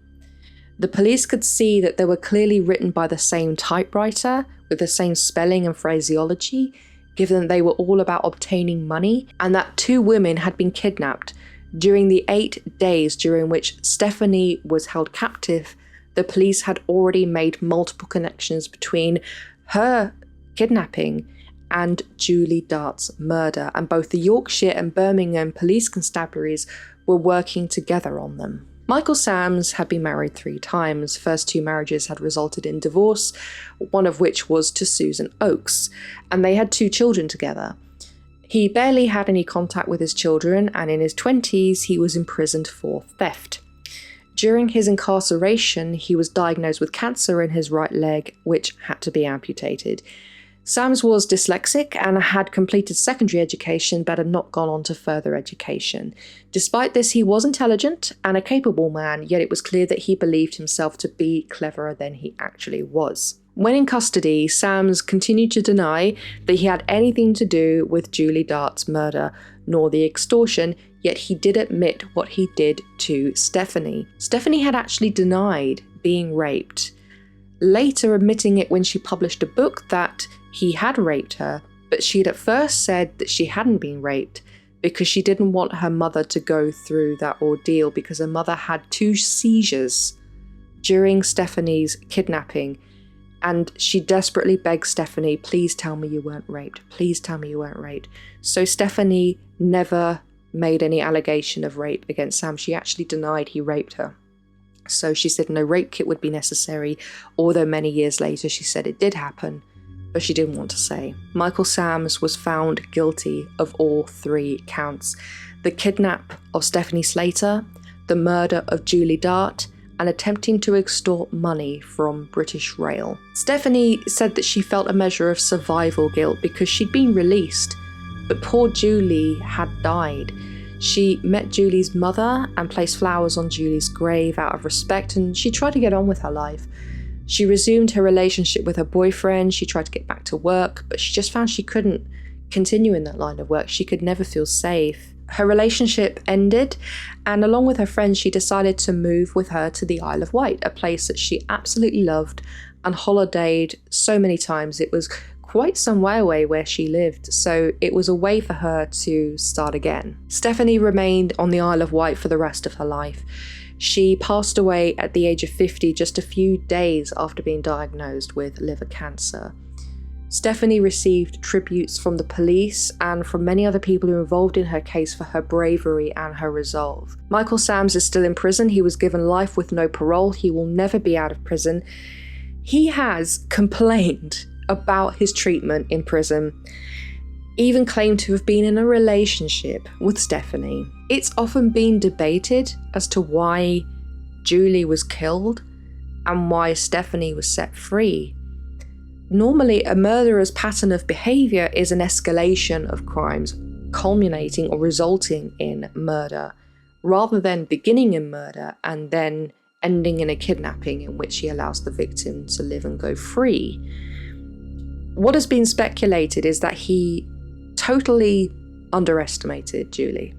The police could see that they were clearly written by the same typewriter with the same spelling and phraseology, given that they were all about obtaining money, and that 2 women had been kidnapped. During the 8 days during which Stephanie was held captive, the police had already made multiple connections between her kidnapping and Julie Dart's murder, and both the Yorkshire and Birmingham police constabularies were working together on them. Michael Sams had been married 3 times. First 2 marriages had resulted in divorce, one of which was to Susan Oakes, and they had 2 children together. He barely had any contact with his children, and in his 20s he was imprisoned for theft. During his incarceration, he was diagnosed with cancer in his right leg, which had to be amputated. Sams was dyslexic and had completed secondary education but had not gone on to further education. Despite this, he was intelligent and a capable man, yet it was clear that he believed himself to be cleverer than he actually was. When in custody, Sams continued to deny that he had anything to do with Julie Dart's murder, nor the extortion, yet he did admit what he did to Stephanie. Stephanie had actually denied being raped, later admitting it when she published a book that he had raped her, but she'd at first said that she hadn't been raped because she didn't want her mother to go through that ordeal, because her mother had 2 seizures during Stephanie's kidnapping, and she desperately begged Stephanie, "Please tell me you weren't raped. Please tell me you weren't raped." So Stephanie never made any allegation of rape against Sam. She actually denied he raped her. So she said no rape kit would be necessary, although many years later she said it did happen, but she didn't want to say. Michael Sams was found guilty of all 3 counts: the kidnap of Stephanie Slater, the murder of Julie Dart, and attempting to extort money from British Rail. Stephanie said that she felt a measure of survival guilt because she'd been released, but poor Julie had died. She met Julie's mother and placed flowers on Julie's grave out of respect, and she tried to get on with her life. She resumed her relationship with her boyfriend, she tried to get back to work, but she just found she couldn't continue in that line of work. She could never feel safe. Her relationship ended, and along with her friends, she decided to move with her to the Isle of Wight, a place that she absolutely loved and holidayed so many times. It was quite some way away where she lived, so it was a way for her to start again. Stephanie remained on the Isle of Wight for the rest of her life. She passed away at the age of 50, just a few days after being diagnosed with liver cancer. Stephanie received tributes from the police and from many other people who were involved in her case for her bravery and her resolve. Michael Sams is still in prison. He was given life with no parole. He will never be out of prison. He has complained about his treatment in prison, even claimed to have been in a relationship with Stephanie. It's often been debated as to why Julie was killed and why Stephanie was set free. Normally, a murderer's pattern of behaviour is an escalation of crimes, culminating or resulting in murder, rather than beginning in murder and then ending in a kidnapping in which he allows the victim to live and go free. What has been speculated is that he totally underestimated Julie.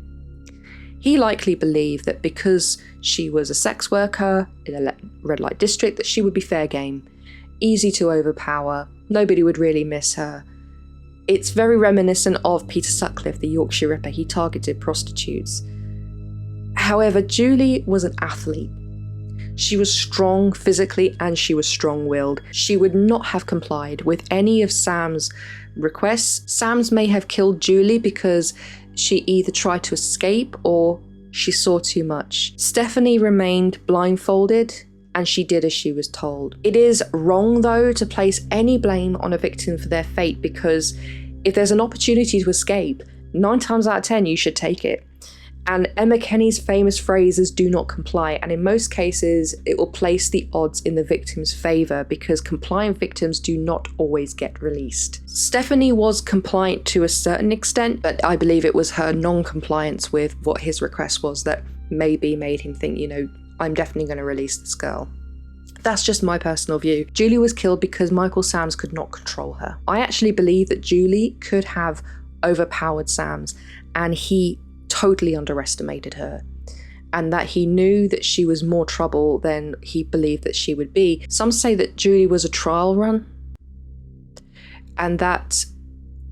He likely believed that because she was a sex worker in a red light district, that she would be fair game, easy to overpower, nobody would really miss her. It's very reminiscent of Peter Sutcliffe, the Yorkshire Ripper. He targeted prostitutes. However, Julie was an athlete. She was strong physically and she was strong-willed. She would not have complied with any of Sam's requests. Sam's may have killed Julie because she either tried to escape or she saw too much. Stephanie remained blindfolded and she did as she was told. It is wrong, though, to place any blame on a victim for their fate, because if there's an opportunity to escape, 9 times out of 10 you should take it. And Emma Kenny's famous phrase is "do not comply," and in most cases it will place the odds in the victim's favour, because compliant victims do not always get released. Stephanie was compliant to a certain extent, but I believe it was her non-compliance with what his request was that maybe made him think, I'm definitely going to release this girl. That's just my personal view. Julie was killed because Michael Sams could not control her. I actually believe that Julie could have overpowered Sams, and he totally underestimated her, and that he knew that she was more trouble than he believed that she would be. Some say that Julie was a trial run, and that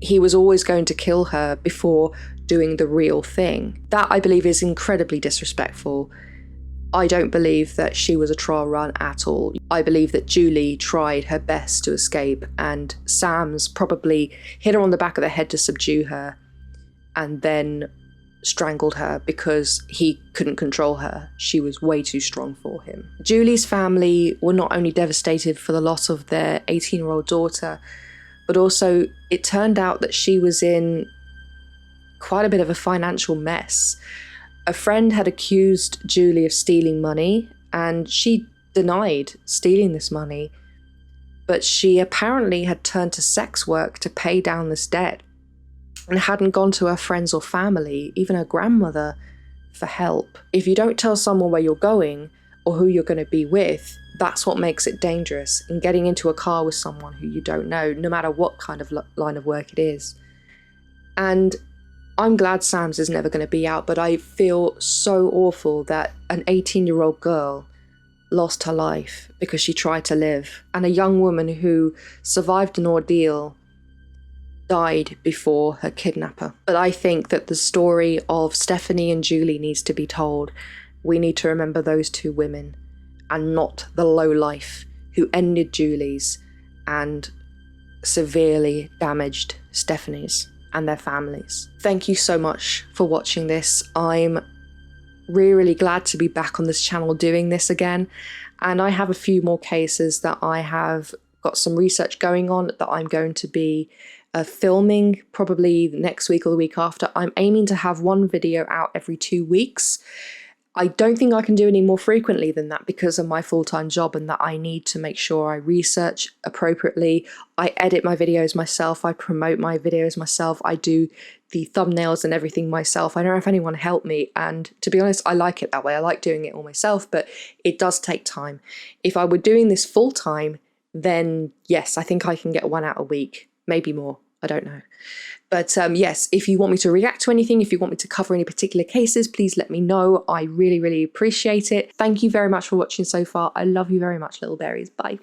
he was always going to kill her before doing the real thing. That, I believe, is incredibly disrespectful. I don't believe that she was a trial run at all. I believe that Julie tried her best to escape, and Sams probably hit her on the back of the head to subdue her and then strangled her because he couldn't control her. She was way too strong for him. Julie's family were not only devastated for the loss of their 18-year-old daughter, but also it turned out that she was in quite a bit of a financial mess. A friend had accused Julie of stealing money, and she denied stealing this money, but she apparently had turned to sex work to pay down this debt and hadn't gone to her friends or family, even her grandmother, for help. If you don't tell someone where you're going or who you're going to be with, that's what makes it dangerous, and getting into a car with someone who you don't know, no matter what kind of line of work it is. And I'm glad Sams is never going to be out, but I feel so awful that an 18-year-old girl lost her life because she tried to live, and a young woman who survived an ordeal died before her kidnapper. But I think that the story of Stephanie and Julie needs to be told. We need to remember those two women and not the lowlife who ended Julie's and severely damaged Stephanie's and their families. Thank you so much for watching this. I'm really glad to be back on this channel doing this again, and I have a few more cases that I have got some research going on that I'm going to be filming probably next week or the week after. I'm aiming to have one video out every 2 weeks. I don't think I can do any more frequently than that because of my full-time job, and that I need to make sure I research appropriately. I edit my videos myself, I promote my videos myself, I do the thumbnails and everything myself. I don't have anyone help me, and to be honest, I like it that way. I like doing it all myself, but it does take time. If I were doing this full-time, then yes, I think I can get one out a week, maybe more, I don't know. But yes, if you want me to react to anything, if you want me to cover any particular cases, please let me know. I really appreciate it. Thank you very much for watching so far. I love you very much, little berries. Bye.